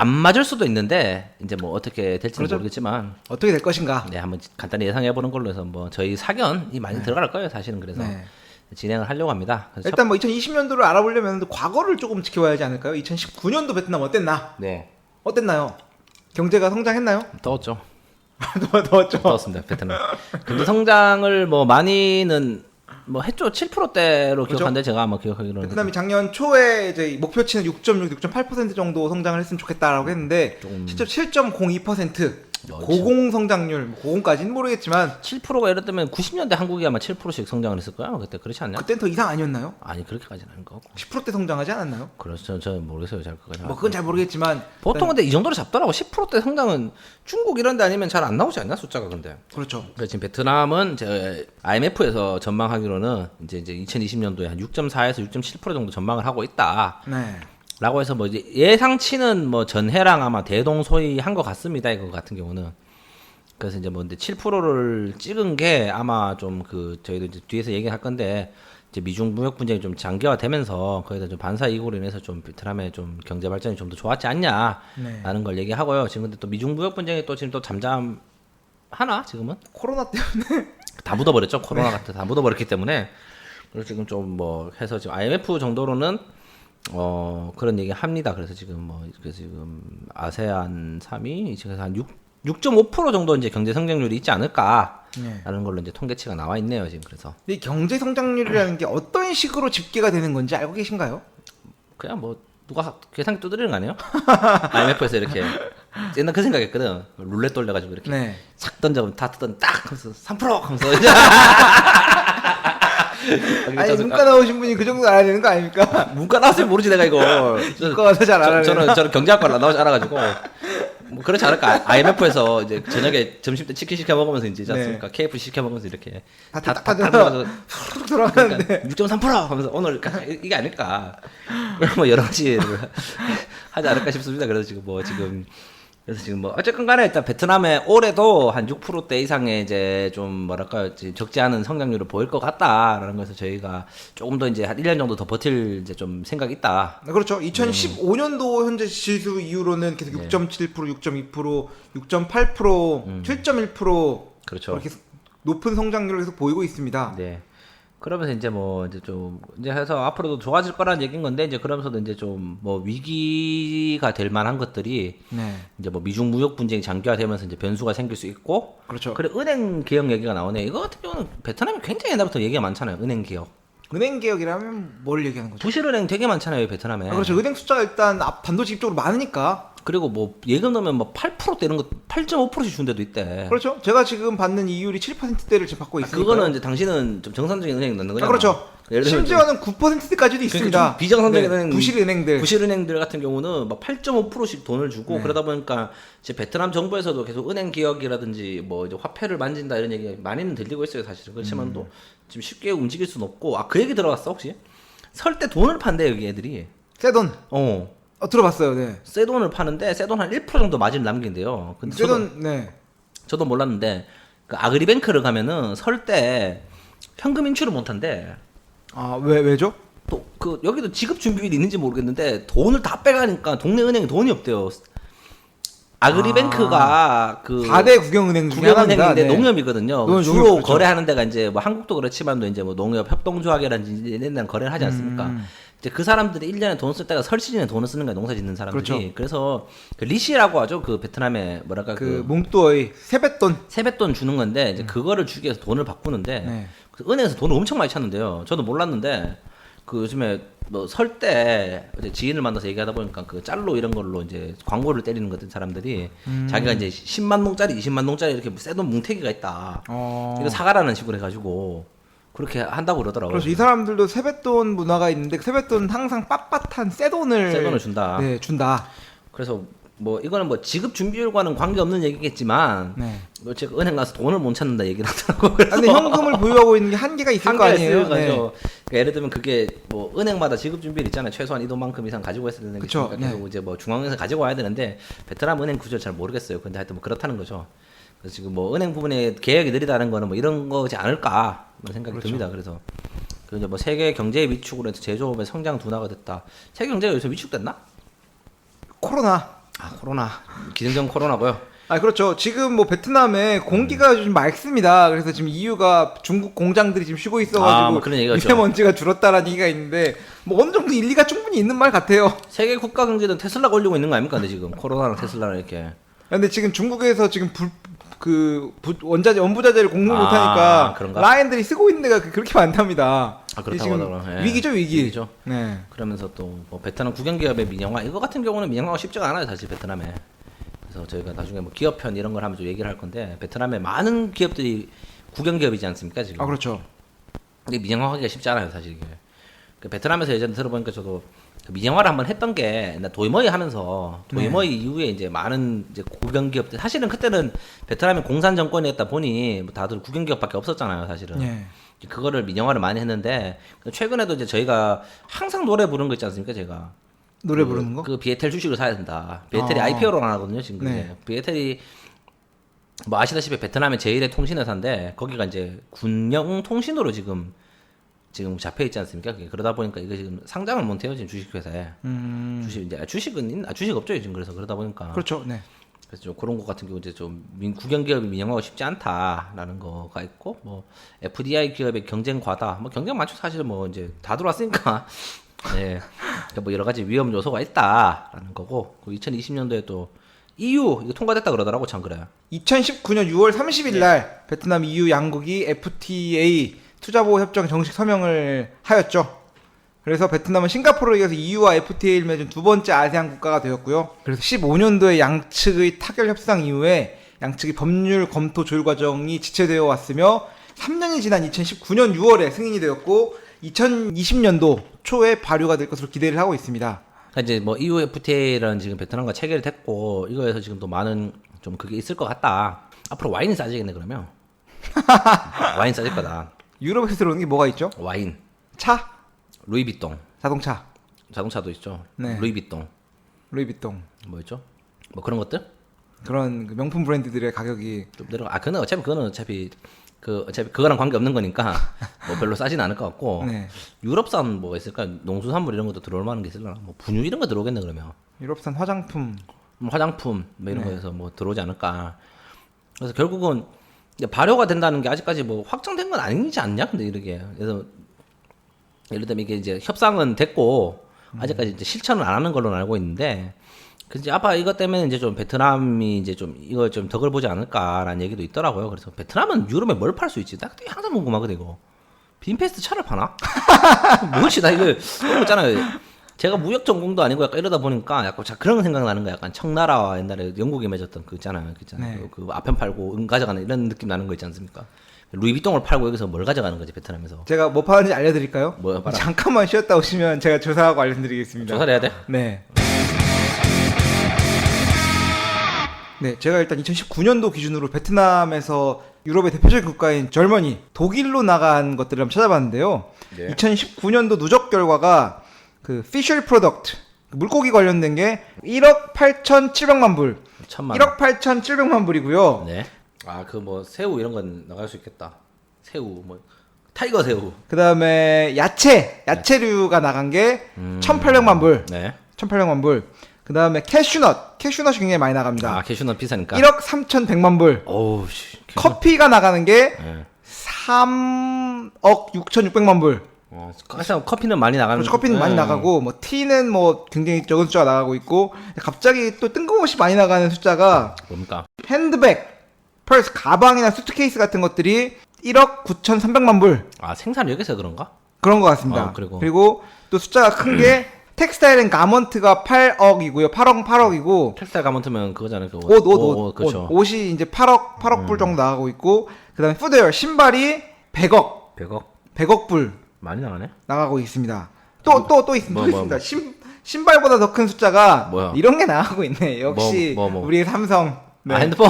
안 맞을 수도 있는데 이제 뭐 어떻게 될지는 그렇죠. 모르겠지만 어떻게 될 것인가. 네 한번 간단히 예상해 보는 걸로 해서 뭐 저희 사견이 많이 들어갈 거예요 사실은 그래서 네. 진행을 하려고 합니다. 그래서 일단 뭐 2020년도를 알아보려면 과거를 조금 지켜봐야 하지 않을까요? 2019년도 베트남 어땠나? 네 어땠나요? 경제가 성장했나요? 더웠죠. 더웠죠. 더웠습니다 베트남. 근데 성장을 뭐 많이는 뭐 했죠. 7%대로 그렇죠? 기억하는데 제가 아마 기억하기로는 베트남이 작년 초에 이제 목표치는 6.6, 6.8% 정도 성장을 했으면 좋겠다라고 했는데 좀- 실제 7.02% 그렇죠. 고공 성장률, 고공까지는 모르겠지만 7%가 예를 들면 90년대 한국이 아마 7%씩 성장을 했을 거야 그때 그렇지 않냐? 그땐 더 이상 아니었나요? 아니 그렇게까지는 아닌 것 같고 10%대 성장하지 않았나요? 그렇죠. 저는 모르겠어요 잘 그거. 뭐 그건 잘 모르겠지만 보통 근데 이 정도로 잡더라고. 10%대 성장은 중국 이런 데 아니면 잘 안 나오지 않나 숫자가 근데. 그렇죠. 그래서 지금 베트남은 제 IMF에서 전망하기로는 이제 2020년도에 한 6.4에서 6.7% 정도 전망을 하고 있다. 네. 라고 해서 뭐 이제 예상치는 뭐 전해랑 아마 대동소이 한 것 같습니다. 이거 같은 경우는. 그래서 이제 뭐 근데 7%를 찍은 게 아마 좀 그 저희도 이제 뒤에서 얘기할 건데 이제 미중 무역 분쟁이 좀 장기화되면서 거기다 좀 반사 이익으로 인해서 좀 베트남의 좀 경제 발전이 좀 더 좋았지 않냐라는 네. 걸 얘기하고요. 지금 근데 또 미중 무역 분쟁이 또 지금 또 잠잠하나 지금은 코로나 때문에 다 묻어버렸죠. 코로나 같은 다 묻어버렸기 때문에 그래서 지금 좀 뭐 해서 지금 IMF 정도로는 그런 얘기 합니다. 그래서 지금 그래서 지금 아세안 3위 지금 한 6.5% 정도 이제 경제 성장률이 있지 않을까라는 네. 걸로 이제 통계치가 나와 있네요. 지금 그래서 이 경제 성장률이라는 게 어떤 식으로 집계가 되는 건지 알고 계신가요? 그냥 뭐 누가 계산기 두드리는 거 아니에요? IMF에서 이렇게 옛날 그 생각했거든. 룰렛 돌려가지고 이렇게 네. 싹 던져보면 다 뜨던 딱 하면서 3% 하면서 이제 아니 문과 나오신 분이 그 정도 알아야 되는 거 아닙니까? 문과 나왔으면 모르지 내가 이거. 문과가 더 잘 알아요. 저는 경제학과를 나오지 않아가지고 뭐 그렇지 않을까. IMF에서 이제 저녁에 점심 때 치킨 시켜 먹으면서 이제 있지 않습니까? KFC 시켜 먹으면서 이렇게 다 들어가서 훅 들어가는데 그러니까 6.3% 하면서 오늘 이게 아닐까. 뭐 여러 가지를 하지 않을까 싶습니다. 그래서 지금 뭐 어쨌건 간에 일단 베트남에 올해도 한 6%대 이상의 이제 좀 뭐랄까요 적지 않은 성장률을 보일 것 같다라는 것에서 저희가 조금 더 이제 한 1년 정도 더 버틸 이제 좀 생각이 있다. 그렇죠. 2015년도 현재 지수 이후로는 계속 6.7%, 6.2%, 6.8%, 7.1% 그렇죠. 그렇게 높은 성장률을 계속 보이고 있습니다. 네. 그러면서 이제 뭐 이제 좀 이제 해서 앞으로도 좋아질 거라는 얘기인 건데 이제 그러면서도 이제 좀 뭐 위기가 될 만한 것들이 네. 이제 뭐 미중 무역 분쟁이 장기화되면서 이제 변수가 생길 수 있고 그렇죠. 그래 은행 개혁 얘기가 나오네. 이거 같은 경우는 베트남이 굉장히 옛날부터 얘기가 많잖아요. 은행 개혁. 은행 개혁이라면 뭘 얘기하는 거죠? 부실은행 되게 많잖아요, 베트남에. 그렇죠. 은행 숫자가 일단 반도체 입적으로 많으니까. 그리고 뭐 예금 넣으면 뭐 8%대 이런 거 8.5%씩 준 데도 있대. 그렇죠. 제가 지금 받는 이율이 7%대를 지금 받고 있으니까. 그거는 이제 당신은 좀 정상적인 은행 넣는 거잖아. 그렇죠. 예를 들면 심지어는 9%대까지도 있습니다. 좀 비정상적인 네, 은행, 부실 은행들. 부실 은행들 같은 경우는 막 8.5%씩 돈을 주고 네. 그러다 보니까 이제 베트남 정부에서도 계속 은행 개혁이라든지 뭐 이제 화폐를 만진다 이런 얘기가 많이는 들리고 있어요, 사실은. 그렇지만도 지금 쉽게 움직일 수는 없고. 그 얘기 들어봤어 혹시? 설 때 돈을 판대 여기 애들이. 새 돈. 들어봤어요. 네. 새 돈을 파는데 새 돈 한 1% 정도 마진을 남긴대요. 근데 새 돈. 네. 저도 몰랐는데 그 아그리뱅크를 가면은 설 때 현금 인출을 못 한대. 왜죠? 또 그 여기도 지급 준비율이 있는지 모르겠는데 돈을 다 빼가니까 동네 은행에 돈이 없대요. 아그리뱅크가 그 4대 국영은행 중에 하나입니다. 국영은행인데 네. 농협이거든요. 주로 농협, 그렇죠. 거래하는 데가 이제 뭐 한국도 그렇지만도 이제 뭐 농협 협동조합이라든지 옛날 거래를 하지 않습니까? 이제 그 사람들이 1년에 돈 쓸 때가 설 시즌에 돈을 쓰는 거야, 농사 짓는 사람들이. 그렇죠. 그래서 그 리시라고 하죠. 그 베트남에 뭐랄까 그 몽또의 세뱃돈. 세뱃돈 주는 건데 이제 그거를 주기 위해서 돈을 바꾸는데 네. 그래서 은행에서 돈을 엄청 많이 찾는데요. 저도 몰랐는데 그 요즘에 뭐 설 때 어제 지인을 만나서 얘기하다 보니까 그 짤로 이런 걸로 이제 광고를 때리는 것들 사람들이 자기가 이제 10만 동짜리, 20만 동짜리 이렇게 새돈 뭉태기가 있다. 이거 사가라는 식으로 해가지고 그렇게 한다고 그러더라고요. 그래서 이 사람들도 세뱃돈 문화가 있는데 세뱃돈 항상 빳빳한 새 돈을 준다. 네, 준다. 그래서 뭐 이거는 뭐 지급 준비율과는 관계없는 얘기겠지만 네. 뭐 제가 은행 가서 돈을 못 찾는다 얘기를 하더라고요. 그래서 근데 현금을 보유하고 있는 게 한계가 있을 거 아니에요. 네. 네. 그러니까 예를 들면 그게 뭐 은행마다 지급 준비율 있잖아요. 최소한 이 돈만큼 이상 가지고 있어야 되는 게 그쵸, 있으니까 계속 네. 이제 뭐 중앙에서 가지고 와야 되는데 베트남 은행 구조 잘 모르겠어요. 근데 하여튼 뭐 그렇다는 거죠. 그래서 지금 뭐 은행 부분에 계약이 느리다는 거는 뭐 이런 거지 않을까 그런 생각이 그렇죠. 듭니다. 그래서 그 이제 뭐 세계 경제의 위축으로 해서 제조업의 성장 둔화가 됐다. 세계 경제가 요새 위축됐나? 코로나. 아 코로나 기승전 코로나고요. 아 그렇죠. 지금 뭐 베트남에 공기가 좀 맑습니다. 그래서 지금 EU가 중국 공장들이 지금 쉬고 있어가지고 뭐 그런 얘기가 있죠. 미세먼지가 줄었다라는 얘기가 있는데 뭐 어느 정도 일리가 충분히 있는 말 같아요. 세계 국가 경제는 테슬라가 올리고 있는 거 아닙니까? 근데 지금 코로나랑 테슬라랑 이렇게. 근데 지금 중국에서 지금 원자재 원부자재를 공급 아, 못하니까 그런가? 라인들이 쓰고 있는 데가 그렇게 많답니다. 아, 그렇다고 지금 하더라고요. 예. 위기죠 위기. 위기죠. 네. 그러면서 또 뭐 베트남 국영기업의 민영화 이거 같은 경우는 민영화가 쉽지가 않아요 사실 베트남에. 그래서 저희가 나중에 뭐 기업편 이런 걸 하면 좀 얘기를 할 건데 베트남에 많은 기업들이 국영기업이지 않습니까 지금. 아 그렇죠. 근데 민영화하기가 쉽지 않아요 사실 이게. 그 베트남에서 예전에 들어보니까 저도 그 민영화를 한번 했던 게 옛날 도이머이 하면서 도이머이 이후에 이제 많은 이제 국영기업들 사실은 그때는 베트남이 공산 정권이었다 보니 뭐 다들 국영기업밖에 없었잖아요 사실은. 예. 그거를 민영화를 많이 했는데 최근에도 이제 저희가 항상 노래 부르는 거 있지 않습니까 제가 노래 부르는 거? 그 비에텔 주식을 사야 된다. 비에텔이 아. IPO로 나가거든요 지금 그게. 네. 비에텔이 뭐 아시다시피 베트남의 제1의 통신회사인데 거기가 이제 군용 통신으로 지금 잡혀 있지 않습니까? 그게 그러다 보니까 이거 지금 상장을 못해요 지금 주식회사에. 주식 이제 주식은 있나? 주식 없죠 지금 그래서 그러다 보니까. 그렇죠. 네. 그래서 좀 그런 것 같은 경우 이제 좀 국영기업이 민영화가 쉽지 않다라는 거가 있고 뭐 FDI 기업의 경쟁 과다 뭐 경쟁 많죠 사실 뭐 이제 다 들어왔으니까 예 그러니까 뭐 여러 가지 위험 요소가 있다라는 거고 그 2020년도에 또 EU 이거 통과됐다 그러더라고 참 그래요. 2019년 6월 30일 날 베트남 EU 양국이 FTA 투자보호 협정 정식 서명을 하였죠. 그래서 베트남은 싱가포르에 이어서 EU와 FTA를 맺은 두 번째 아세안 국가가 되었고요. 그래서 15년도에 양측의 타결 협상 이후에 양측의 법률 검토 조율 과정이 지체되어 왔으며 3년이 지난 2019년 6월에 승인이 되었고 2020년도 초에 발효가 될 것으로 기대를 하고 있습니다. 그러니까 이제 뭐 EU FTA라는 지금 베트남과 체결이 됐고 이거에서 지금 또 많은 좀 그게 있을 것 같다. 앞으로 와인이 싸지겠네 그러면. 와인 싸질 거다. 유럽에서 들어오는 게 뭐가 있죠? 와인, 차, 루이비통, 자동차, 자동차도 있죠. 네. 루이비통, 루이비통 뭐 있죠? 뭐 그런 것들? 그런 그 명품 브랜드들의 가격이 좀 내려가. 아, 그거는 어차피 그거랑 관계 없는 거니까 뭐 별로 싸진 않을 것 같고. 네. 유럽산 뭐가 있을까? 농수산물 이런 것도 들어올 만한 게 있을려나? 뭐 분유 이런 거 들어오겠네 그러면. 유럽산 화장품 뭐 화장품 뭐 이런 네. 거에서 뭐 들어오지 않을까. 그래서 결국은 이제 발효가 된다는 게 아직까지 뭐 확정된 건 아니지 않냐? 근데 이렇게 그래서 예를 들면 이게 이제 협상은 됐고 아직까지 이제 실천을 안 하는 걸로 알고 있는데 그 이제 아빠 이것 때문에 이제 좀 베트남이 이제 좀 이거 좀 덕을 보지 않을까라는 얘기도 있더라고요. 그래서 베트남은 유럽에 뭘 팔 수 있지? 나 그때 항상 궁금하거든 이거. 빈페스트 차를 파나? 뭐지? 나 이거 그런 거 있잖아요. 제가 무역 전공도 아니고 약간 이러다 보니까 약간 그런 생각 나는 거야. 약간 청나라와 옛날에 영국에 맺었던 그 있잖아요. 네. 그 아편 팔고 은 가져가는 이런 느낌 나는 거 있지 않습니까? 루이비통을 팔고 여기서 뭘 가져가는 거지 베트남에서. 제가 뭐 파는지 알려드릴까요? 뭐야, 봐라. 잠깐만 쉬었다 오시면 제가 조사하고 알려드리겠습니다. 조사를 해야 돼? 네. 네, 제가 일단 2019년도 기준으로 베트남에서 유럽의 대표적인 국가인 젊은이 독일로 나간 것들을 한번 찾아봤는데요. 네. 2019년도 누적 결과가 그 피쉬 프로덕트 물고기 관련된 게 1억 8,700만 불, 1억 8,700만 불이고요. 네. 아, 그 뭐 새우 이런 건 나갈 수 있겠다. 새우 뭐 타이거 새우. 그 다음에 야채류가 나간 게 1,800만 불, 네. 1,800만 불. 그 다음에 캐슈넛이 굉장히 많이 나갑니다. 아, 캐슈넛 비싸니까. 1억 3,100만 불. 어우, 씨. 커피가 나가는 게 네. 3억 6,600만 불. 커피는 많이 나가는. 그렇죠. 커피는 많이 나가고 뭐 티는 뭐 굉장히 적은 숫자가 나가고 있고 갑자기 또 뜬금없이 많이 나가는 숫자가 뭡니까? 핸드백, 펄스 가방이나 수트케이스 같은 것들이 1억 9,300만 불. 아, 생산 여기서 그런가? 그런 것 같습니다. 그리고 또 숫자가 큰 게 텍스타일 앤 가먼트가 8억이고요. 8억이고 텍스타일 가먼트면 그거잖아요. 그 옷. 그렇죠. 옷이 이제 8억 불 정도 나가고 있고, 그다음에 푸드웨어 신발이 100억 불 많이 나가네. 나가고 있습니다. 또 있습니다. 신발보다 더 큰 숫자가 뭐야? 이런 게 나가고 있네. 역시 우리 삼성. 네. 핸드폰.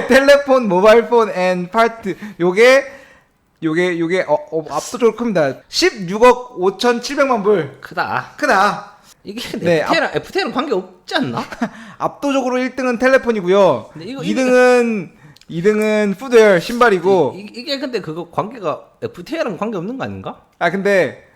텔레폰, 모바일폰 앤 파트. 요게 압도적으로 큽니다. 16억 5,700만 불. 크다. 이게 네, FTA랑 관계 없지 않나? 압도적으로 1등은 텔레폰이고요. 근데 2등은 푸드웨어 신발이고. 이게 근데 그거 관계가 FTA랑 관계 없는 거 아닌가? 근데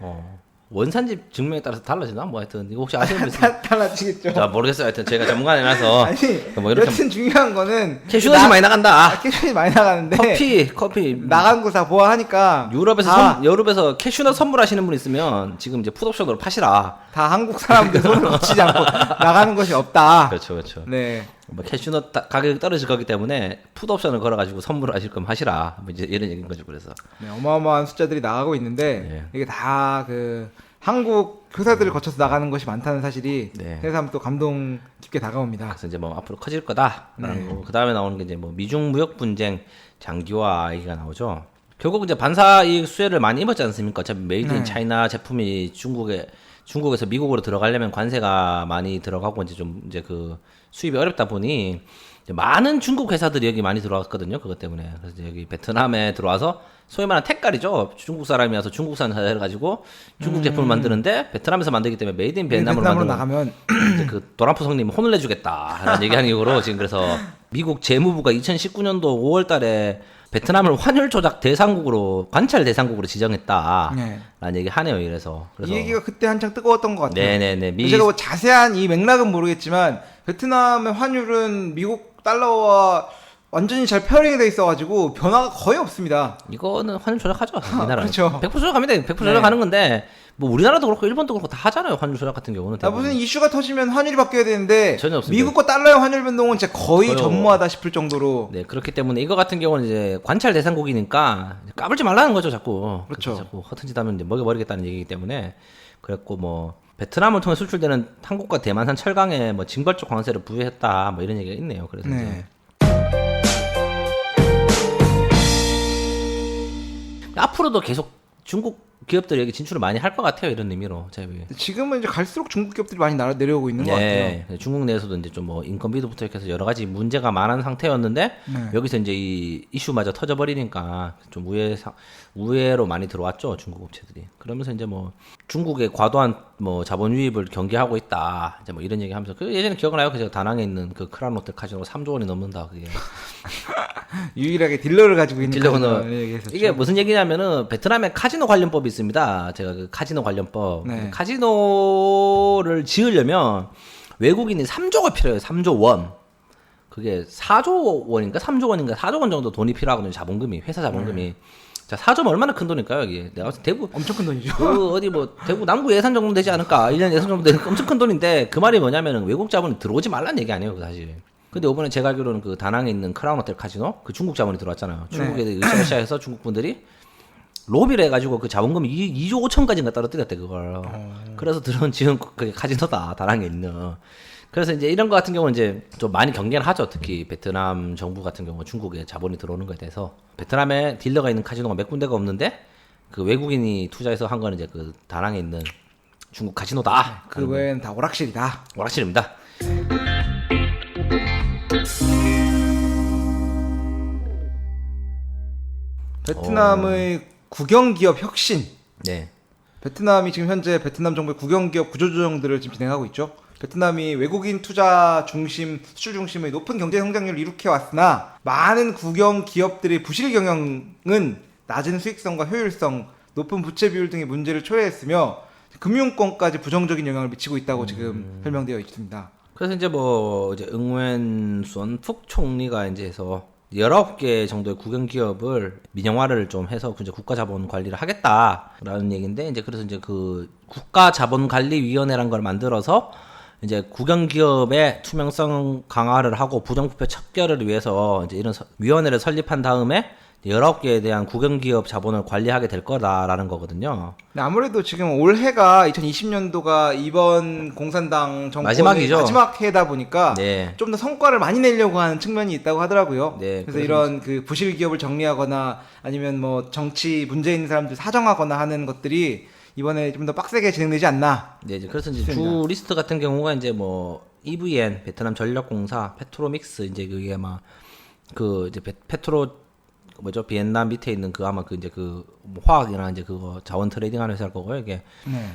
원산지 증명에 따라서 달라지나? 뭐 하여튼 이거 혹시 아시는 분 있으면 달라지겠죠. 자, 모르겠어요. 하여튼 제가 전문가라서 아니, 뭐 이렇게 여튼 중요한 거는 캐슈넛이 많이 나간다. 캐슈넛이 많이 나가는데 커피 나간 거 다 보아하니까 유럽에서 캐슈넛 선물하시는 분 있으면 지금 이제 풋옵션으로 파시라. 다 한국 사람들 손을 놓치지 않고 나가는 것이 없다. 그렇죠. 네. 뭐 캐슈넛 가격이 떨어질 거기 때문에 풋옵션을 걸어가지고 선물을 하실 거면 하시라. 뭐 이제 이런 얘기인 거죠. 그래서 네, 어마어마한 숫자들이 나가고 있는데 이게 다 그 한국 회사들을 거쳐서 나가는 것이 많다는 사실이 회사하면 또 감동 깊게 다가옵니다. 그래서 이제 뭐 앞으로 커질 거다라는 거고, 그 다음에 나오는 게 이제 뭐 미중 무역 분쟁 장기화 얘기가 나오죠. 결국 이제 반사 이익 수혜를 많이 입었지 않습니까? 어차피 메이드 인 차이나 제품이 중국에서 미국으로 들어가려면 관세가 많이 들어가고 이제 그 수입이 어렵다 보니 이제 많은 중국 회사들이 여기 많이 들어왔거든요. 그것 때문에. 그래서 이제 여기 베트남에 들어와서 소위 말하는 택깔이죠. 중국 사람이 와서 중국산 회사를 가지고 중국 제품을 만드는데 베트남에서 만들기 때문에 메이드 인 베트남으로 나가면 이제 그 도란프 성님 혼을 내주겠다라는 얘기하는 이유로 지금 그래서 미국 재무부가 2019년도 5월달에 베트남을 환율 조작 대상국으로 관찰 대상국으로 지정했다라는 얘기 하네요. 그래서 이 얘기가 그때 한창 뜨거웠던 것 같아요. 네네네. 제가 뭐 자세한 이 맥락은 모르겠지만 베트남의 환율은 미국 달러와 완전히 잘 페어링이 돼 있어가지고 변화가 거의 없습니다. 이거는 환율 조작하죠. 우리나라. 그렇죠. 100% 조작합니다. 100% 조작하는 건데 뭐 우리나라도 그렇고 일본도 그렇고 다 하잖아요. 환율 조작 같은 경우는. 무슨 이슈가 터지면 환율이 바뀌어야 되는데 전혀 없습니다. 미국과 달러의 환율 변동은 진짜 거의 전무하다 싶을 정도로. 네, 그렇기 때문에 이거 같은 경우는 이제 관찰 대상국이니까 까불지 말라는 거죠, 자꾸. 그렇죠. 자꾸 허튼 짓 하면 이제 먹여버리겠다는 얘기이기 때문에 그랬고 뭐 베트남을 통해 수출되는 한국과 대만산 철강에 뭐 징벌적 관세를 부여했다 뭐 이런 얘기가 있네요. 그래서 이제 앞으로도 계속 중국 기업들이 여기 진출을 많이 할 것 같아요. 이런 의미로. 지금은 이제 갈수록 중국 기업들이 많이 내려오고 있는 것 같아요. 중국 내에서도 이제 좀 뭐 인건비도부터 이렇게 해서 여러 가지 문제가 많은 상태였는데 여기서 이제 이 이슈마저 터져버리니까 좀 우회로 많이 들어왔죠. 중국 업체들이. 그러면서 이제 뭐 중국의 과도한 뭐 자본 유입을 경계하고 있다. 이제 뭐 이런 얘기 하면서 그 예전에 기억나요? 제가 다낭에 있는 그 크라운호텔 카지노 3조 원이 넘는다. 그게. 유일하게 딜러를 가지고 있는 딜러는 이게 무슨 얘기냐면은 베트남에 카지노 관련법이 있습니다. 제가 그 카지노 관련법. 카지노를 지으려면 외국인이 3조가 필요해요. 3조 원. 그게 4조 원인가 3조 원인가 4조 원 정도 돈이 필요하거든요. 자본금이. 회사 자본금이. 자, 4조면 얼마나 큰 돈일까요, 여기? 내가 봤을 때 대구 엄청 큰 돈이죠. 어디 뭐 대구 남구 예산 정도 되지 않을까? 1년 예산 정도 되는 엄청 큰 돈인데 그 말이 뭐냐면은 외국 자본이 들어오지 말라는 얘기 아니에요, 그 사실. 근데 이번에 제가 알기로는 그 다낭에 있는 크라운 호텔 카지노 그 중국 자본이 들어왔잖아요. 중국에 으쌰으쌰해서 중국 분들이 로비를 해가지고 그 자본금이 2조 5천까지인가 떨어뜨렸대 그걸. 그래서 들어온 지금 그게 카지노다 다낭에 있는. 그래서 이제 이런 거 같은 경우는 이제 좀 많이 경계를 하죠. 특히 베트남 정부 같은 경우 중국에 자본이 들어오는 거에 대해서 베트남에 딜러가 있는 카지노가 몇 군데가 없는데 그 외국인이 투자해서 한 거는 이제 그 다낭에 있는 중국 카지노다. 그 외엔 다 오락실이다. 오락실입니다. 베트남의 국영기업 혁신. 네. 베트남이 지금 현재 베트남 정부의 국영기업 구조조정들을 지금 진행하고 있죠. 베트남이 외국인 투자 중심, 수출 중심의 높은 경제 성장률을 이룩해 왔으나 많은 국영 기업들의 부실 경영은 낮은 수익성과 효율성, 높은 부채 비율 등의 문제를 초래했으며 금융권까지 부정적인 영향을 미치고 있다고 지금 설명되어 있습니다. 그래서 이제 뭐 이제 응웬 수원푹 총리가 이제 해서 19개 정도의 국영 기업을 민영화를 좀 해서 이제 국가 자본 관리를 하겠다라는 얘기인데 이제 그래서 이제 그 국가 자본 관리 위원회란 걸 만들어서 이제 국영 기업의 투명성 강화를 하고 부정부패 척결을 위해서 이제 이런 위원회를 설립한 다음에 19개에 대한 국영기업 자본을 관리하게 될 거다라는 거거든요. 근데 아무래도 지금 올해가 2020년도가 이번 공산당 정권의 마지막이죠. 마지막 해다 보니까 네. 좀 더 성과를 많이 내려고 하는 측면이 있다고 하더라고요. 네, 그래서 이런 그 부실 기업을 정리하거나 아니면 뭐 정치 문제 있는 사람들 사정하거나 하는 것들이 이번에 좀 더 빡세게 진행되지 않나. 네, 이제 그래서 이제 싶습니다. 주 리스트 같은 경우가 이제 뭐 EVN 베트남 전력공사, 페트로믹스 이제 그게 아마 그 이제 페트로 뭐죠 비엔남 밑에 있는 그 아마 그 이제 그 뭐 화학이나 이제 그거 자원 트레이딩하는 회사일 거고요. 이게 네.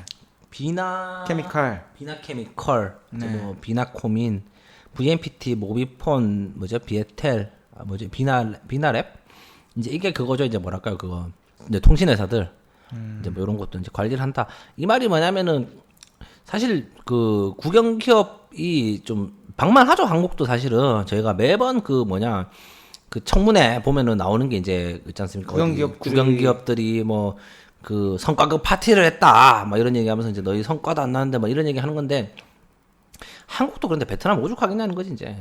비나 케미컬, 이제 네. 뭐 비나코민, VNPT, 모비폰, 뭐죠 비에텔, 뭐죠 비나랩 이제 이게 그거죠. 이제 뭐랄까요 그거 이제 통신 회사들 이제 뭐 이런 것도 이제 관리를 한다. 이 말이 뭐냐면은 사실 그 국영 기업이 좀 방만하죠. 한국도 사실은 저희가 매번 그 뭐냐 그 청문회 보면은 나오는 게 이제 있지 않습니까? 국영 기업들이 뭐 그 성과급 파티를 했다. 막 이런 얘기하면서 이제 너희 성과도 안 나는데 막 이런 얘기 하는 건데 한국도 그런데 베트남 오죽하겠냐는 거지 이제.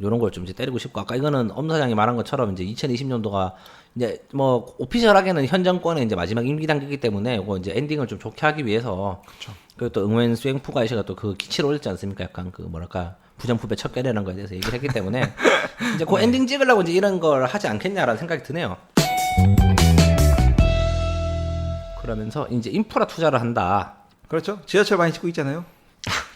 요런 걸 좀 이제 때리고 싶고 아까 이거는 엄 사장이 말한 것처럼 이제 2020년도가 이제 뭐 오피셜하게는 현 정권의 이제 마지막 임기 단계이기 때문에 이거 이제 엔딩을 좀 좋게 하기 위해서 그리고 또 응원 수행푸 가이시가 또 그 기치를 올렸지 않습니까? 약간 그 뭐랄까 부정부패 척결이라는 거에 대해서 얘기를 했기 때문에 이제 그 엔딩 찍으려고 이제 이런 걸 하지 않겠냐라는 생각이 드네요. 그러면서 이제 인프라 투자를 한다. 그렇죠. 지하철 많이 짓고 있잖아요.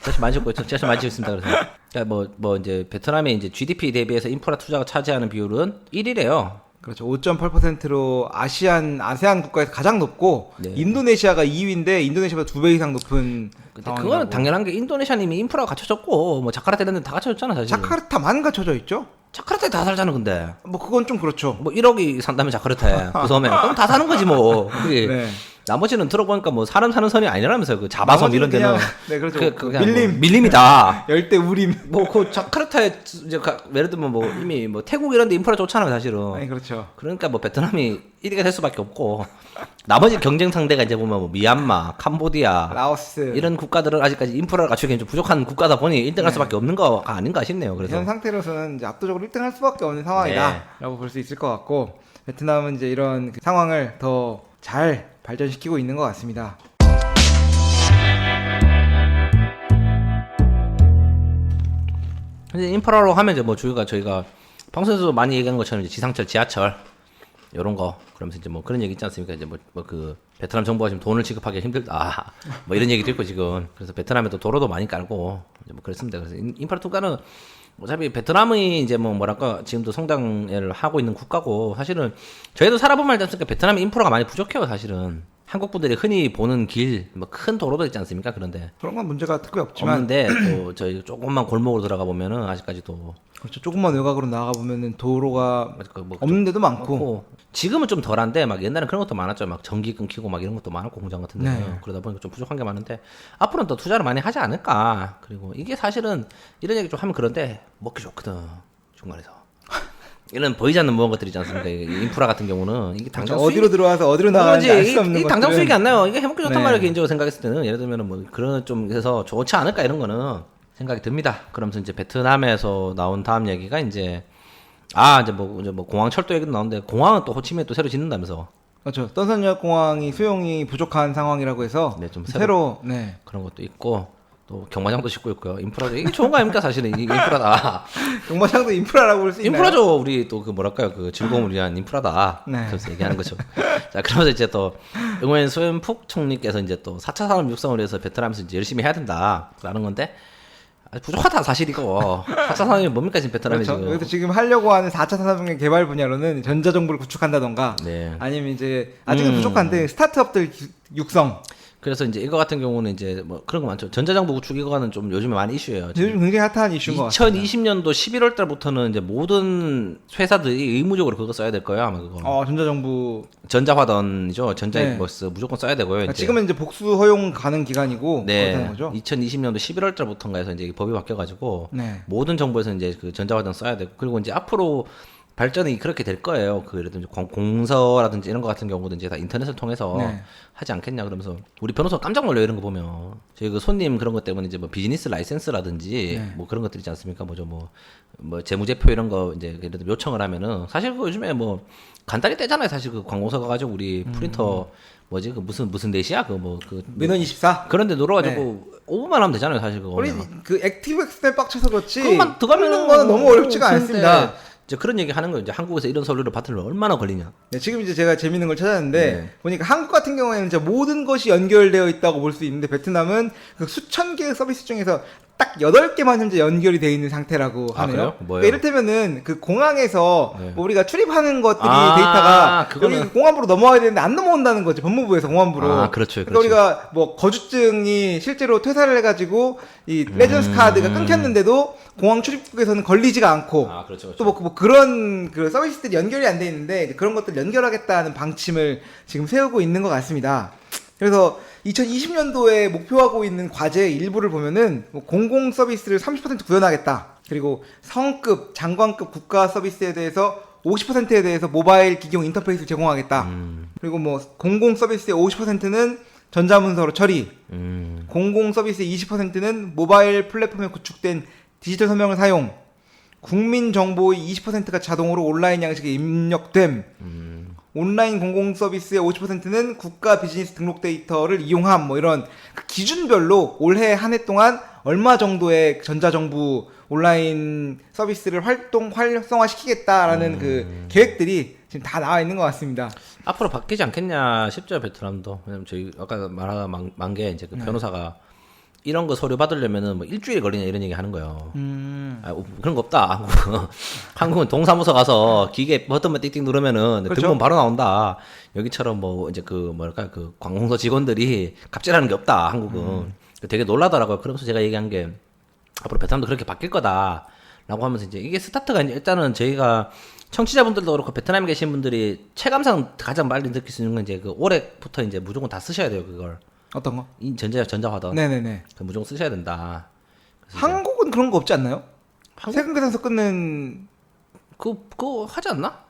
지하철 많이 짓고 있죠. 지하철 많이 짓고 있습니다. 그래서 그러니까 뭐 이제 베트남의 이제 GDP 대비해서 인프라 투자가 차지하는 비율은 1위래요. 그렇죠. 5.8%로 아세안 국가에서 가장 높고 네. 인도네시아가 2위인데 인도네시아보다 2배 이상 높은 상황이라고. 그거는 당연한 게 인도네시아는 이미 인프라가 갖춰졌고 뭐 자카르타 이런 데다 갖춰졌잖아 사실. 자카르타만 갖춰져 있죠? 자카르타에 다 살잖아 근데. 뭐 그건 좀 그렇죠. 뭐 1억이 산다면 자카르타에 그 섬에 그럼 다 사는 거지 뭐. 그게 네. 나머지는 들어보니까 뭐 사람 사는 선이 아니라면서요. 그 자바섬 이런 데는 그냥, 네, 그렇죠. 그냥 밀림. 뭐 밀림이다. 열대 우림. 뭐 그 자카르타에 이제 예를 들면 뭐 이미 뭐 태국 이런 데 인프라 좋잖아요 사실은. 아니 그렇죠. 그러니까 뭐 베트남이 1위가 될 수밖에 없고 나머지 경쟁 상대가 이제 보면 뭐 미얀마, 캄보디아 라오스 이런 국가들은 아직까지 인프라를 갖추기엔 좀 부족한 국가다 보니 1등할 수밖에 없는 거가 아닌가 싶네요. 그래서 현 상태로서는 이제 압도적으로 1등할 수밖에 없는 상황이다라고 볼 수 있을 것 같고 베트남은 이제 이런 그 상황을 더 잘 발전시키고 있는 것 같습니다. 근데 인프라로 하면 이제 뭐 저희가 방송에서도 많이 얘기하는 것처럼 이제 지상철, 지하철 이런 거 그러면서 이제 뭐 그런 얘기 있지 않습니까? 이제 뭐 그 베트남 정부가 지금 돈을 지급하기 힘들다 뭐 이런 얘기도 있고 지금 그래서 베트남에도 도로도 많이 깔고 이제 뭐 그렇습니다. 그래서 인프라 투자는 어차피 베트남이 이제 뭐 뭐랄까 지금도 성장을 하고 있는 국가고 사실은 저희도 살아보면 알지 않습니까? 베트남의 인프라가 많이 부족해요 사실은. 한국 분들이 흔히 보는 길, 뭐 큰 도로도 있지 않습니까? 그런데 그런 건 문제가 특별히 없지만 없는데 또 저희 조금만 골목으로 들어가 보면은 아직까지도 그렇죠. 조금만 외곽으로 나가 보면은 도로가 뭐 없는 데도 많고 지금은 좀 덜한데 막 옛날엔 그런 것도 많았죠. 막 전기 끊기고 막 이런 것도 많았고 공장 같은 데는 네. 그러다 보니까 좀 부족한 게 많은데 앞으로는 더 투자를 많이 하지 않을까. 그리고 이게 사실은 이런 얘기 좀 하면 그런데 먹기 좋거든 중간에서. 이런 보이지 않는 무언 것들이지 않습니까? 이 인프라 같은 경우는 이게 당장 그렇죠. 어디로 들어와서 어디로 나가는지 알 수 없는 이 당장 것들은- 수익이 안 나요. 이게 해먹기 좋단 네. 말이에요. 개인적으로 생각했을 때는 예를 들면은 뭐 그런 좀 해서 좋지 않을까 이런 거는 생각이 듭니다. 그러면서 이제 베트남에서 나온 다음 얘기가 이제 이제 뭐 공항 철도 얘기도 나오는데 공항은 또 호치민에 또 새로 짓는다면서 그렇죠. 떤산역 공항이 수용이 부족한 상황이라고 해서 네, 좀 새로 네. 그런 것도 있고 또 경마장도 짓고 있고요. 인프라도 이게 좋은 거 아닙니까 사실은 이게 인프라다. 경마장도 인프라라고 볼 수 있나요? 인프라죠. 우리 또 그 뭐랄까요 그 즐거움을 위한 인프라다. 네. 그래서 얘기하는 거죠. 자 그러면서 이제 또 응원 수엔푹 총리께서 이제 또 4차 산업 육성을 위해서 베트남에서 이제 열심히 해야 된다라는 건데 부족하다 사실 이거. 4차 산업이 뭡니까 지금 베트남이 그렇죠. 지금. 여기서 지금 하려고 하는 4차 산업의 개발 분야로는 전자정부를 구축한다던가 네. 아니면 이제 아직은 부족한데 스타트업들 육성 그래서 이제 이거 같은 경우는 이제 뭐 그런 거 많죠. 전자정부 구축 이거는 좀 요즘에 많이 이슈예요. 요즘 굉장히 핫한 이슈인 것 같습니다. 2020년도 11월 달부터는 이제 모든 회사들이 의무적으로 그거 써야 될 거예요, 아마 그거. 전자정부 전자화던이죠. 네. 전자익버스 무조건 써야 되고요. 이제. 지금은 이제 복수 허용 가능 기간이고 그렇다는 네. 거죠. 2020년도 11월 달부터인가 해서 이제 법이 바뀌어 가지고 네. 모든 정부에서 이제 그 전자화던 써야 되고 그리고 이제 앞으로 발전이 그렇게 될 거예요. 그 예를 들면 공서라든지 이런 거 같은 경우도 이제 다 인터넷을 통해서 네. 하지 않겠냐 그러면서 우리 변호사 깜짝 놀라요 이런 거 보면. 저희 그 손님 그런 것 때문에 이제 뭐 비즈니스 라이센스라든지 네. 뭐 그런 것들 있지 않습니까? 뭐 재무제표 이런 거 이제 예를 들면 요청을 하면은 사실 그 요즘에 뭐 간단히 떼잖아요. 사실 그 관공서 가가지고 우리 프린터 뭐지 그 무슨 넷이야 그 민원 24. 그런데 놀아가지고 5분만 하면 되잖아요. 사실 그거. 우리 그 액티브 엑스에 빡쳐서 그렇지. 그것만 들어가면 는 거는 너무 어렵지가 않습니다. 이제 그런 얘기 하는 거예요. 이제 한국에서 이런 서류를 받으려면 얼마나 걸리냐. 네, 지금 이제 제가 재밌는 걸 찾았는데 네. 보니까 한국 같은 경우에는 이제 모든 것이 연결되어 있다고 볼 수 있는데 베트남은 그 수천 개의 서비스 중에서 딱 8개만 현재 연결이 되어 있는 상태라고 아, 하네요. 그래요? 뭐예요? 그러니까 이를테면은 그 공항에서 네. 뭐 우리가 출입하는 것들이 아, 데이터가 그거는- 여기 공안부로 넘어와야 되는데 안 넘어온다는 거지. 법무부에서 공안부로. 아, 그렇죠, 그러니까 그렇죠. 우리가 뭐 거주증이 실제로 퇴사를 해가지고 이 레전스 카드가 끊겼는데도 공항 출입국에서는 걸리지가 않고 아, 그렇죠. 또 뭐 그런 그 서비스들이 연결이 안 돼 있는데 이제 그런 것들 연결하겠다는 방침을 지금 세우고 있는 것 같습니다. 그래서 2020년도에 목표하고 있는 과제의 일부를 보면은 뭐 공공 서비스를 30% 구현하겠다. 그리고 성급, 장관급 국가 서비스에 대해서 50%에 대해서 모바일 기기용 인터페이스를 제공하겠다. 그리고 뭐 공공 서비스의 50%는 전자문서로 처리, 공공 서비스의 20%는 모바일 플랫폼에 구축된 디지털 서명을 사용, 국민 정보의 20%가 자동으로 온라인 양식에 입력됨, 온라인 공공 서비스의 50%는 국가 비즈니스 등록 데이터를 이용함, 뭐 이런 그 기준별로 올해 한 해 동안 얼마 정도의 전자정부 온라인 서비스를 활성화시키겠다라는 그 계획들이 지금 다 나와 있는 것 같습니다. 앞으로 바뀌지 않겠냐 싶죠 베트남도. 왜냐면 저희 아까 말한 만게 이제 그 변호사가 이런 거 서류 받으려면은 뭐 일주일 걸리냐 이런 얘기 하는 거예요. 아, 그런 거 없다. 한국은. 한국은 동사무소 가서 기계 버튼만 띡띡 누르면은 그렇죠. 등본 바로 나온다. 여기처럼 뭐 이제 그 뭐랄까 그 관공서 직원들이 갑질하는 게 없다. 한국은. 되게 놀라더라고요. 그러면서 제가 얘기한 게 앞으로 베트남도 그렇게 바뀔 거다라고 하면서 이제 이게 스타트가 일단은 저희가 청취자분들도 그렇고 베트남에 계신 분들이 체감상 가장 빨리 느낄 수 있는 건 이제 그 올해부터 이제 무조건 다 쓰셔야 돼요 그걸. 어떤 거? 이 전자화던. 네네네. 그 무조건 쓰셔야 된다. 그래서 한국은 그런 거 없지 않나요? 한국- 세금 계산서 끊는 그거 하지 않나?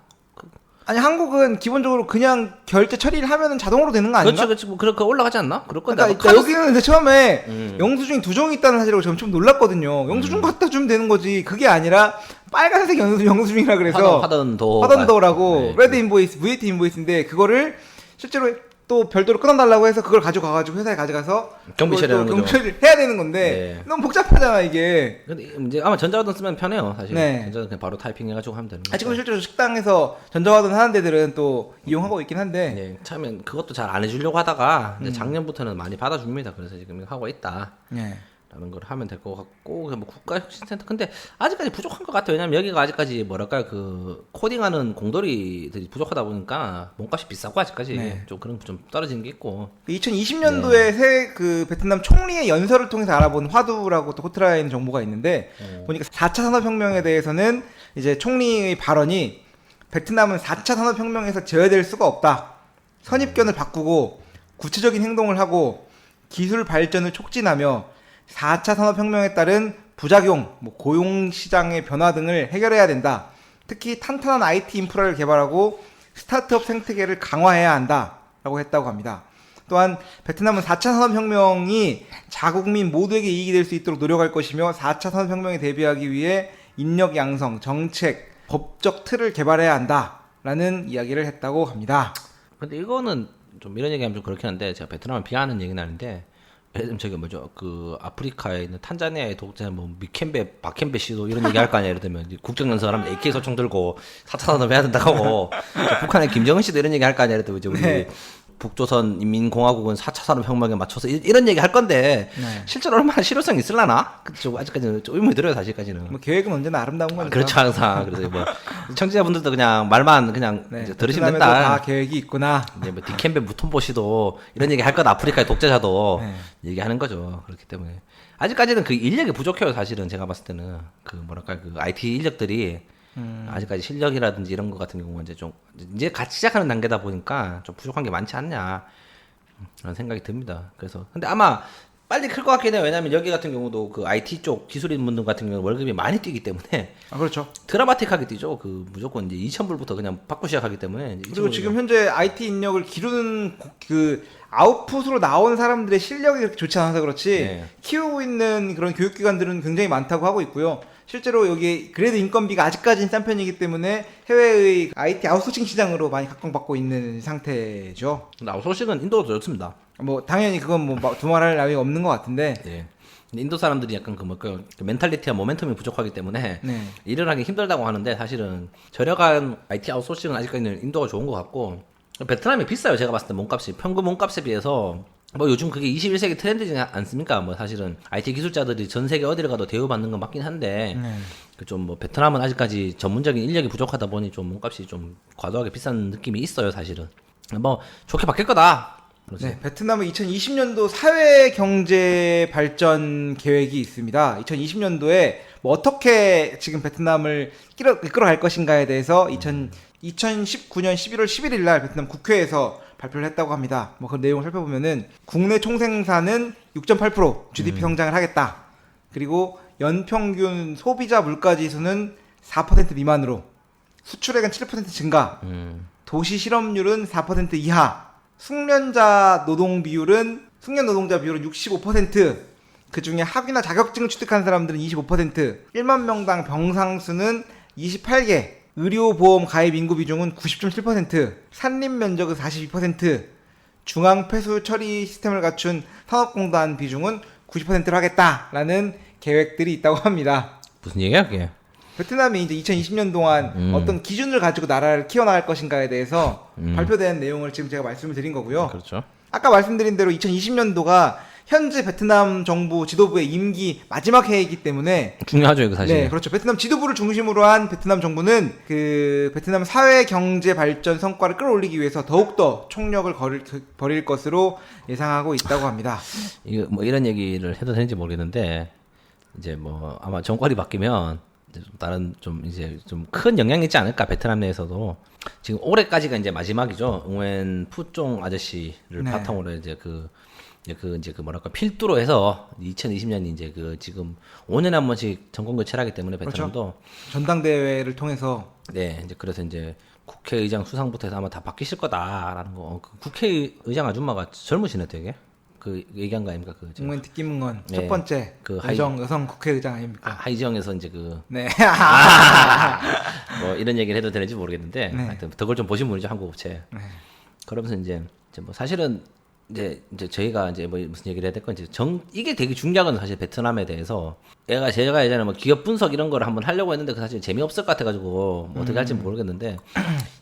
아니 한국은 기본적으로 그냥 결제 처리를 하면은 자동으로 되는 거 아닌가? 그렇지, 뭐 그렇게 올라가지 않나? 그럴 건데. 그러니까 아마 여기는 근데 처음에 음. 영수증이 두 종이 있다는 사실을 저는 좀 놀랐거든요. 영수증 갖다 주면 되는 거지. 그게 아니라 빨간색 영수증이라 그래서 화던도라고 네, 레드 인보이스, VAT 인보이스인데 그거를 실제로 또 별도로 끊어달라고 해서 그걸 가져가가지고 회사에 가져가서 경비처리 하는 그걸 또 거죠. 경비처리를 해야 되는 건데 네. 너무 복잡하잖아 이게. 근데 이제 아마 전자화던 쓰면 편해요, 사실. 네. 전자화던 그냥 바로 타이핑 해가지고 하면 되는 아 지금 거죠. 실제로 식당에서 전자화던 하는 데들은 또 이용하고 있긴 한데 네, 처음엔 그것도 잘 안 해주려고 하다가 이제 작년부터는 많이 받아줍니다. 그래서 지금 하고 있다. 네. 라는 걸 하면 될 것 같고 뭐 국가혁신센터 근데 아직까지 부족한 것 같아요. 왜냐면 여기가 아직까지 뭐랄까 그 코딩하는 공돌이들이 부족하다 보니까 몸값이 비싸고 아직까지 네. 좀 그런 좀 떨어지는 게 있고 2020년도에 새 그 베트남 총리의 연설을 통해서 알아본 화두라고 또 호트라인 정보가 있는데 보니까 4차 산업혁명에 대해서는 이제 총리의 발언이 베트남은 4차 산업혁명에서 제외될 수가 없다. 선입견을 바꾸고 구체적인 행동을 하고 기술 발전을 촉진하며 4차 산업혁명에 따른 부작용, 뭐 고용시장의 변화 등을 해결해야 된다. 특히 탄탄한 IT 인프라를 개발하고 스타트업 생태계를 강화해야 한다라고 했다고 합니다. 또한 베트남은 4차 산업혁명이 자국민 모두에게 이익이 될 수 있도록 노력할 것이며 4차 산업혁명에 대비하기 위해 인력 양성, 정책, 법적 틀을 개발해야 한다라는 이야기를 했다고 합니다. 근데 이거는 좀 이런 얘기하면 좀 그렇긴 한데 제가 베트남을 비하하는 얘기는 아닌데 예를 들면 저기 뭐죠 그 아프리카에 있는 탄자니아의 독재 뭐 미켄베 바켄베 씨도 이런 얘기 할 거 아니야. 예를 들면 국정연설 하면 AK 소총 들고 4차 산업 해야 된다고 하고 북한의 김정은 씨도 이런 얘기 할 거 아니야. 예를 들면 이제 우리 네. 북조선 인민공화국은 4차 산업혁명에 맞춰서 이런 얘기 할 건데 네. 실제로 얼마나 실효성이 있을라나? 좀 아직까지는 좀 의문이 들어요 사실까지는. 뭐 계획은 언제나 아름다운 거니까. 그렇죠 항상. 그래서 뭐 청취자분들도 그냥 말만 그냥 네, 이제 들으시면 베트남에도 된다. 다 계획이 있구나. 이제 뭐 디켄베 무톤보 씨도 이런 얘기 할 거다. 아프리카의 독재자도 네. 얘기하는 거죠. 그렇기 때문에 아직까지는 그 인력이 부족해요. 사실은 제가 봤을 때는 그 뭐랄까 그 IT 인력들이 아직까지 실력이라든지 이런 거 같은 경우는 이제 좀 이제 같이 시작하는 단계다 보니까 좀 부족한 게 많지 않냐 그런 생각이 듭니다. 그래서 근데 아마 빨리 클 것 같긴 해요. 왜냐면 여기 같은 경우도 그 IT 쪽 기술인 분들 같은 경우는 월급이 많이 뛰기 때문에 아 그렇죠. 드라마틱하게 뛰죠. 그 무조건 이제 2,000불부터 그냥 받고 시작하기 때문에. 그리고 지금 현재 IT 인력을 기르는 그 아웃풋으로 나온 사람들의 실력이 그렇게 좋지 않아서 그렇지 네. 키우고 있는 그런 교육기관들은 굉장히 많다고 하고 있고요. 실제로 여기 그래도 인건비가 아직까지는 싼 편이기 때문에 해외의 IT 아웃소싱 시장으로 많이 각광받고 있는 상태죠. 아웃소싱은 인도가 더 좋습니다. 뭐 당연히 그건 뭐 두말할 나위가 없는 것 같은데. 네. 근데 인도 사람들이 약간 그 멘탈리티와 모멘텀이 부족하기 때문에 네. 일을 하기 힘들다고 하는데 사실은 저렴한 IT 아웃소싱은 아직까지는 인도가 좋은 것 같고 베트남이 비싸요. 제가 봤을 때 몸값이 평균 몸값에 비해서 뭐 요즘 그게 21세기 트렌드지 않습니까? 뭐 사실은 IT 기술자들이 전 세계 어디를 가도 대우받는 건 맞긴 한데 그 좀 뭐 베트남은 아직까지 전문적인 인력이 부족하다 보니 좀 몸값이 좀 과도하게 비싼 느낌이 있어요. 사실은 뭐 좋게 바뀔 거다. 그렇지. 네, 베트남은 2020년도 사회 경제 발전 계획이 있습니다. 2020년도에 뭐 어떻게 지금 베트남을 이끌어갈 것인가에 대해서 2019년 11월 11일 날 베트남 국회에서 발표를 했다고 합니다. 뭐 그 내용을 살펴보면은 국내 총생산은 6.8% GDP 성장을 하겠다. 그리고 연평균 소비자 물가지수는 4% 미만으로, 수출액은 7% 증가, 도시 실업률은 4% 이하, 숙련 노동자 비율은 65%, 그 중에 학위나 자격증을 취득한 사람들은 25%, 1만 명당 병상수는 28개, 의료보험 가입 인구 비중은 90.7%, 산림 면적은 42%, 중앙 폐수 처리 시스템을 갖춘 산업공단 비중은 90%로 하겠다라는 계획들이 있다고 합니다. 무슨 얘기야 그게? 베트남이 이제 2020년 동안 어떤 기준을 가지고 나라를 키워나갈 것인가에 대해서 발표된 내용을 지금 제가 말씀을 드린 거고요. 그렇죠. 아까 말씀드린 대로 2020년도가 현재 베트남 정부 지도부의 임기 마지막 해이기 때문에 중요하죠 이거 사실. 네, 그렇죠. 베트남 지도부를 중심으로 한 베트남 정부는 그 베트남 사회 경제 발전 성과를 끌어올리기 위해서 더욱더 총력을 벌일 것으로 예상하고 있다고 합니다. 이거 뭐 이런 얘기를 해도 되는지 모르겠는데 이제 뭐 아마 정권이 바뀌면 이제 좀 다른 좀 이제 좀 큰 영향이 있지 않을까 베트남 내에서도. 지금 올해까지가 이제 마지막이죠. 응웬 푸종 아저씨를 네. 바탕으로 이제 이제 그 뭐랄까 필두로 해서 2020년이 이제 그 지금 5년에 한 번씩 정권 교체를 하기 때문에 베트남도 전당대회를 통해서 네 이제 그래서 이제 국회의장 수상부터 해서 아마 다 바뀌실 거다라는 거. 그 국회의장 아줌마가 젊으시네 되게. 그 얘기한 거 아닙니까? 그 응원 특기문건 네. 첫 번째 그 여성 국회의장 아닙니까? 하이지영에서 이제 그 네. 뭐 이런 얘기를 해도 되는지 모르겠는데 네. 하여튼 그걸 좀 보신 분이죠 한국 업체. 네. 그러면서 이제 뭐 사실은 이제 저희가 이제 뭐 무슨 얘기를 해야 될 건지 이게 되게 중요한 건 사실 베트남에 대해서 제가 예전에 뭐 기업 분석 이런 거를 한번 하려고 했는데 그 사실 재미없을 것 같아가지고 뭐 어떻게 할지 모르겠는데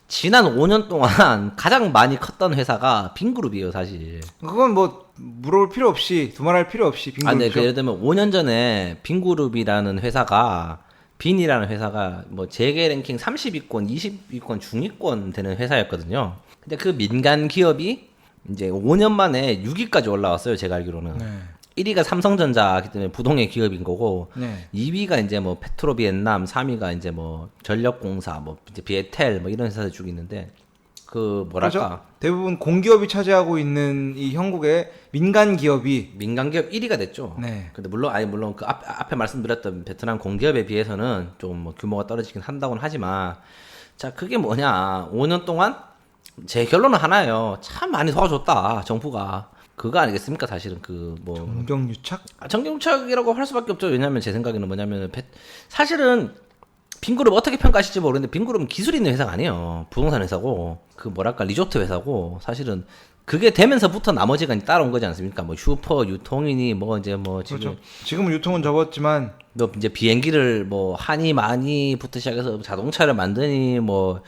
지난 5년 동안 가장 많이 컸던 회사가 빈그룹이에요 사실. 그건 뭐 물어볼 필요 없이 두말할 필요 없이 아, 네. 빈곤이죠. 그 예를 들면 5년 전에 빈그룹이라는 회사가 빈이라는 회사가 뭐 재계 랭킹 30위권, 20위권, 중위권 되는 회사였거든요. 근데 그 민간 기업이 이제 5년 만에 6위까지 올라왔어요. 제가 알기로는. 네. 1위가 삼성전자기 때문에 부동의 기업인 거고, 네. 2위가 이제 뭐 페트로비엔남, 3위가 이제 뭐 전력공사, 뭐 이제 비에텔 뭐 이런 회사들 쭉 있는데 그 뭐랄까 그렇죠? 대부분 공기업이 차지하고 있는 이 형국의 민간 기업이 민간 기업 1위가 됐죠. 네. 근데 물론 그 앞에 말씀드렸던 베트남 공기업에 비해서는 좀 뭐 규모가 떨어지긴 한다고는 하지만 자 그게 뭐냐 5년 동안 제 결론은 하나예요. 참 많이 도와줬다 정부가. 그거 아니겠습니까 사실은 그 뭐 정경유착? 정경유착이라고 할 수밖에 없죠. 왜냐하면 제 생각에는 뭐냐면 사실은 빈그룹 어떻게 평가하실지 모르겠는데 빈그룹은 기술 있는 회사가 아니에요. 부동산 회사고 그 뭐랄까 리조트 회사고 사실은 그게 되면서부터 나머지가 이제 따라온 거지 않습니까? 뭐 슈퍼 유통이니 뭐 이제 뭐 지금 그렇죠. 지금은 유통은 접었지만 뭐 이제 비행기를 뭐 하니 마니부터 시작해서 자동차를 만드니 뭐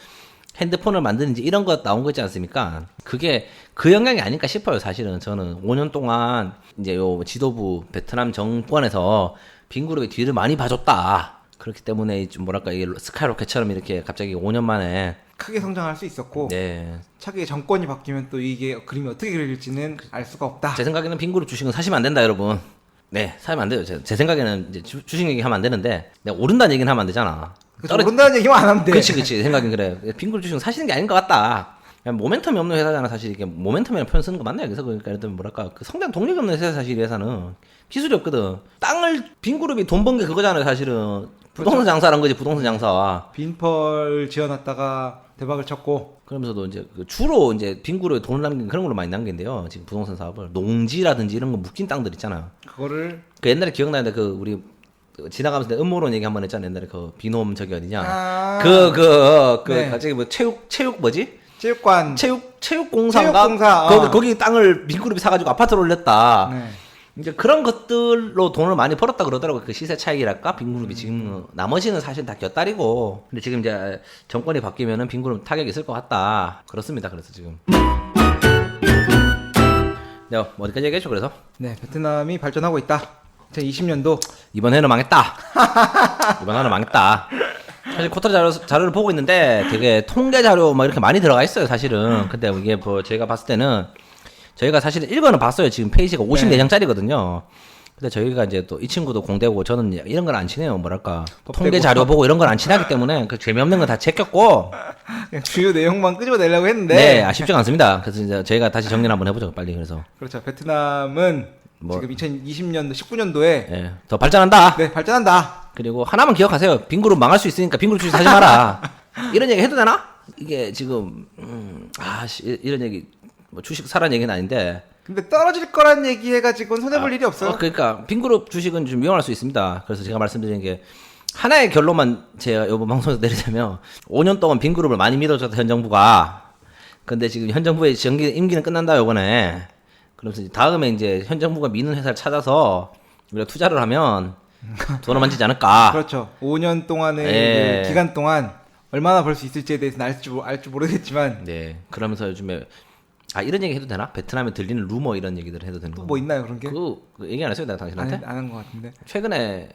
핸드폰을 만드는지 이런 거 나온 거지 않습니까? 그게 그 영향이 아닐까 싶어요. 사실은 저는 5년 동안 이제 요 지도부 베트남 정권에서 빈그룹의 뒤를 많이 봐줬다. 그렇기 때문에 좀 뭐랄까 이게 스카이로켓처럼 이렇게 갑자기 5년 만에 크게 성장할 수 있었고 네. 차기 정권이 바뀌면 또 이게 그림이 어떻게 그려질지는 알 수가 없다. 제 생각에는 빈그룹 주식은 사시면 안 된다, 여러분. 네, 사면 안 돼요. 제 생각에는 이제 주식 얘기 하면 안 되는데 내가 오른다는 얘기는 하면 안 되잖아. 그렇죠. 모른다는 얘기만 안 하면 돼. 그치. 생각엔 그래. 빈그룹 주식은 사시는 게 아닌 것 같다. 그냥 모멘텀이 없는 회사잖아 사실. 이게 모멘텀이라는 표현 쓰는 거 맞나요? 그래서 그러니까 예를 들면 뭐랄까 그 성장 동력이 없는 회사 사실 이 회사는 기술이 없거든. 땅을 빈그룹이 돈 번 게 그거잖아요 사실은. 부동산 장사라는 거지. 부동산 장사. 빈펄 지어놨다가 대박을 쳤고. 그러면서도 이제 그 주로 이제 빈그룹에 돈을 남긴 그런 걸로 많이 남긴데요. 지금 부동산 사업을 농지라든지 이런 거 묶인 땅들 있잖아. 그거를 그 옛날에 기억나는데 그 우리 지나가면서 내가 음모론 얘기 한번 했잖아. 옛날에 그 비놈 저기 어디냐. 네. 갑자기 뭐 체육 뭐지? 체육관. 체육공사인가? 체육공사. 거기 땅을 빈그룹이 사가지고 아파트를 올렸다. 네. 이제 그런 것들로 돈을 많이 벌었다 그러더라고. 그 시세 차익이랄까? 빈그룹이 지금 나머지는 사실 다 곁다리고. 근데 지금 이제 정권이 바뀌면은 빈그룹 타격이 있을 것 같다. 그렇습니다. 그래서 지금. 네, 어디까지 얘기했죠? 그래서 네, 베트남이 발전하고 있다. 2020년도 이번 해는 망했다. 이번 해는 망했다. 사실 코타 자료를 보고 있는데 되게 통계 자료 막 이렇게 많이 들어가 있어요. 사실은. 근데 이게 뭐 저희가 봤을 때는 저희가 사실은 읽어는 봤어요. 지금 페이지가 54장짜리거든요. 근데 저희가 이제 또 이 친구도 공대고 저는 이런 걸 안 치네요. 뭐랄까 통계 자료 보고 이런 걸 안 친하기 때문에 그 재미없는 건 다 제꼈고 그냥 주요 내용만 끄집어내려고 했는데 네, 쉽지가 않습니다. 그래서 이제 저희가 다시 정리를 한번 해보죠. 빨리. 그래서 그렇죠. 베트남은 뭐- 지금 2020년도 19년도에 예, 더 발전한다. 네, 발전한다. 그리고 하나만 기억하세요. 빈그룹 망할 수 있으니까 빈그룹 주식 사지 마라. 이런 얘기 해도 되나? 이게 지금 이런 얘기 뭐 주식 사라는 얘기는 아닌데 근데 떨어질 거란 얘기 해가지고는 손해볼 일이 없어요. 그러니까 빈그룹 주식은 좀 위험할 수 있습니다. 그래서 제가 말씀드리는 게 하나의 결론만 제가 이번 방송에서 내리자면 5년 동안 빈그룹을 많이 믿어줬다 현 정부가. 근데 지금 현 정부의 임기는 끝난다 요번에. 그러면서 다음에 이제 현 정부가 미는 회사를 찾아서 우리가 투자를 하면 돈을 만지지 않을까. 그렇죠. 5년 동안의 예. 그 기간 동안 얼마나 벌 수 있을지에 대해서는 알줄 모르겠지만 네. 그러면서 요즘에 이런 얘기 해도 되나? 베트남에 들리는 루머 이런 얘기들을 해도 되는 또 거. 뭐 있나요 그런 게? 그 얘기 안 했어요, 내가 당신한테? 안한 것 같은데. 최근에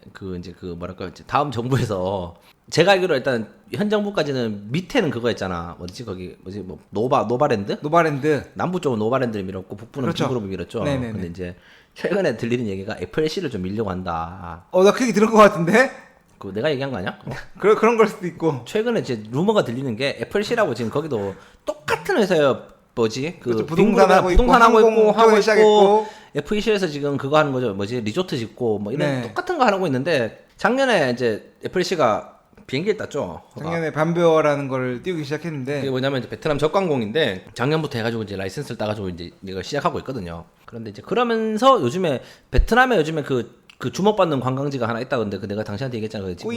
뭐랄까 이제 다음 정부에서 제가 알기로 일단 현 정부까지는 밑에는 그거 했잖아. 어디지 거기 뭐지 뭐 노바랜드? 노바랜드. 남부 쪽은 노바랜드를 밀었고 북부는 그렇죠. 빈그룹을 밀었죠. 네네네. 근데 이제 최근에 들리는 얘기가 FLC를 좀 밀려고 한다. 나 그 얘기 들은 것 같은데? 그 내가 얘기한 거 아니야? 그런 걸 수도 있고. 최근에 이제 루머가 들리는 게 FLC라고 지금 거기도 똑같은 회사예요. 뭐지? 그렇죠. 부동산하고 부동산하고 있고 하고 있고 시작했고. FEC에서 지금 그거 하는 거죠. 뭐지? 리조트 짓고 뭐 이런 네. 똑같은 거 하고 있는데 작년에 이제 FEC가 비행기를 땄죠. 작년에 반벼라는 걸 띄우기 그게 시작했는데 뭐냐면 이제 베트남 적광공인데 작년부터 해가지고 이제 라이센스를 따가지고 이제 이걸 시작하고 있거든요. 그런데 이제 그러면서 베트남에 요즘에 그 주목받는 관광지가 하나 있다던데 그 내가 당신한테 얘기했잖아. 그 지금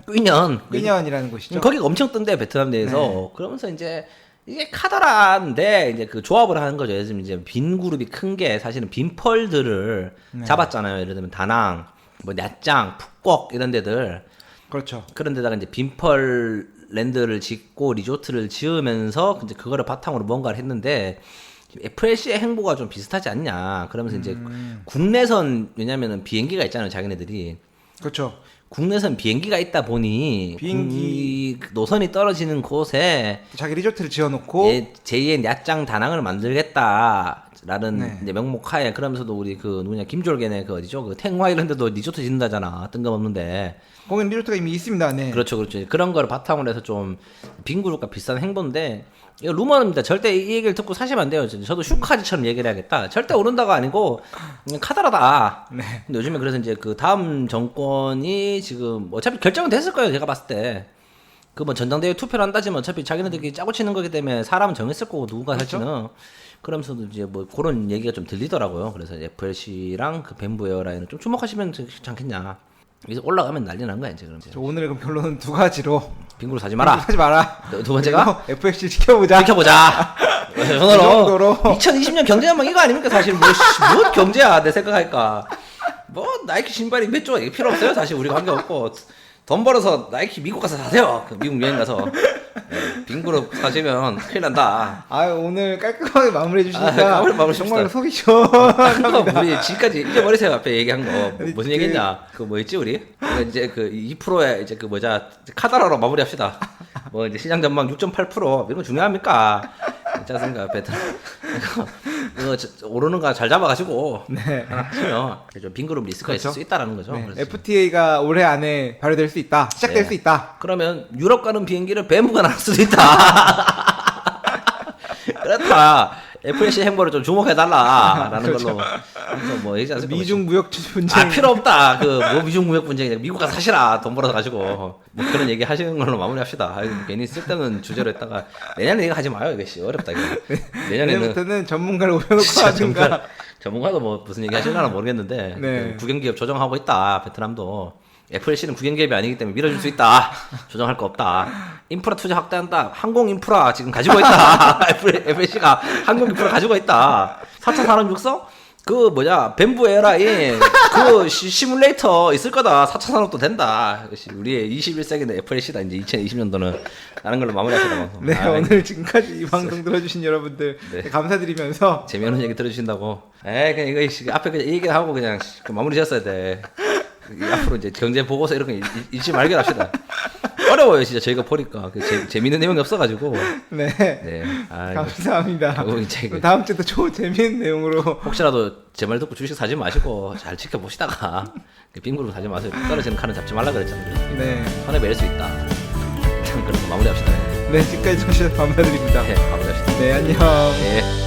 꾸이년이라는 곳이죠. 거기가 엄청 뜬대 베트남 내에서. 네. 그러면서 이제 이게 카더라인데 이제 그 조합을 하는 거죠. 예를 들면 이제 빈 그룹이 큰 게 사실은 빈펄들을 네. 잡았잖아요. 예를 들면 다낭, 뭐 냐짱, 푸꾸옥 이런 데들. 그렇죠. 그런 데다가 이제 빈펄 랜드를 짓고 리조트를 지으면서 이제 그거를 바탕으로 뭔가를 했는데 FLC의 행보가 좀 비슷하지 않냐. 그러면서 이제 국내선 왜냐면은 비행기가 있잖아요. 자기네들이. 그렇죠. 국내선 비행기가 있다 보니 비행기 노선이 떨어지는 곳에 자기 리조트를 지어놓고 제2의 냐짱 다낭을 만들겠다라는 네. 이제 명목하에. 그러면서도 우리 그 누구냐 김졸개네 그 어디죠? 그 탱화 이런 데도 리조트 짓는다잖아. 뜬금없는데. 거기는 리조트가 이미 있습니다. 네. 그렇죠. 그런 거를 바탕으로 해서 좀 빈그룹과 비슷한 행보인데 이거 루머입니다. 절대 이 얘기를 듣고 사시면 안 돼요. 저도 슈카즈처럼 얘기를 해야겠다. 절대 오른다가 아니고 그냥 카더라다. 네. 근데 요즘에 그래서 이제 그 다음 정권이 지금 어차피 결정은 됐을 거예요. 제가 봤을 때. 그 뭐 전당대회 투표를 한다지만 어차피 자기네들끼리 짜고 치는 거기 때문에 사람은 정했을 거고 누군가 그렇죠? 할지는. 그러면서도 이제 뭐 그런 얘기가 좀 들리더라고요. 그래서 FLC랑 그 뱀부 에어라인을 좀 주목하시면 좋지 않겠냐. 여기서 올라가면 난리 나는 거야 이제. 그럼 이제. 오늘 그럼 결론은 두 가지로 빈그룹 사지 마라. 하지 마라. 두 번째가 FX 지켜보자. 지켜보자. 그 전화로 정도로 2020년 경제전망 이거 아닙니까 사실 뭐 경제야 내 생각하니까 뭐 나이키 신발이 몇 조 이게 필요 없어요 사실. 우리 관계 없고 돈 벌어서 나이키 미국 가서 사세요. 그 미국 여행 가서. 빈그룹 사시면 큰일 난다. 오늘 깔끔하게 마무리해 주시니까 깔끔하게 마무리 정말 줍시다. 속이 시원합니다. 우리 지금까지 잊어버리세요. 앞에 얘기한 거 아니, 무슨 얘기했냐? 그 뭐였지 우리? 이제 그 2%에 이제 그 카더라로 마무리합시다. 뭐 이제 시장 전망 6.8% 이런 거 중요합니까? 있지 않습니까? 베트남 이거 오르는 거 잘 잡아가지고 네. 하나 하시면 좀 빈그룹 리스크가 그렇죠. 있을 수 있다라는 거죠. 네. 그래서 FTA가 올해 안에 발효될 수 있다. 시작될 네. 수 있다. 그러면 유럽 가는 비행기를 뱀부가 날 수도 있다. 우리가 FLC 행보를 좀 주목해달라라는 걸로 그래서 뭐 얘기하지 않습니까? 미중 무역 분쟁. 필요 없다. 그 뭐 미중 무역 분쟁이 미국 가서 사시라 돈 벌어서 가지고 뭐 그런 얘기 하시는 걸로 마무리합시다. 괜히 쓸데없는 주제로 했다가 내년에 이거 하지 마요. 이거 씨 어렵다 이거. 내년부터는 전문가를 오려놓고 하든가. 전문가도 뭐 무슨 얘기 하실려나 모르겠는데 네. 그 국영기업 조정하고 있다. 베트남도 FLC는 국영기업이 아니기 때문에 밀어줄 수 있다. 조정할 거 없다. 인프라 투자 확대한다. 항공 인프라 지금 가지고 있다. FLC가 항공 인프라 가지고 있다. 4차 산업 육성? 그 뭐냐 뱀부 에어라인 그 시뮬레이터 있을 거다. 4차 산업도 된다. 역시 우리의 21세기는 FLC다. 이제 2020년도는 라는 걸로 마무리하시다 방송. 네, 오늘 지금까지 이 방송 들어주신 여러분들 네. 감사드리면서 재미없는 얘기 들어주신다고. 그냥 이거 앞에 그냥 얘기 하고 그냥 마무리 지었어야 돼. 앞으로 이제 경제 보고서 이런 거 읽지 말게 합시다. 어려워요 진짜 저희가 보니까 재미있는 내용이 없어가지고. 네, 네. 감사합니다. 이제 다음 주도 재미있는 내용으로 혹시라도 제 말 듣고 주식 사지 마시고 잘 지켜보시다가 빙그룹 사지 마세요. 떨어지는 칼은 잡지 말라 그랬잖아요. 네, 손에 매일 수 있다. 그래서 마무리합시다. 네, 지금까지 청취자 감사드립니다. 네, 마무리합시다. 네, 안녕. 네.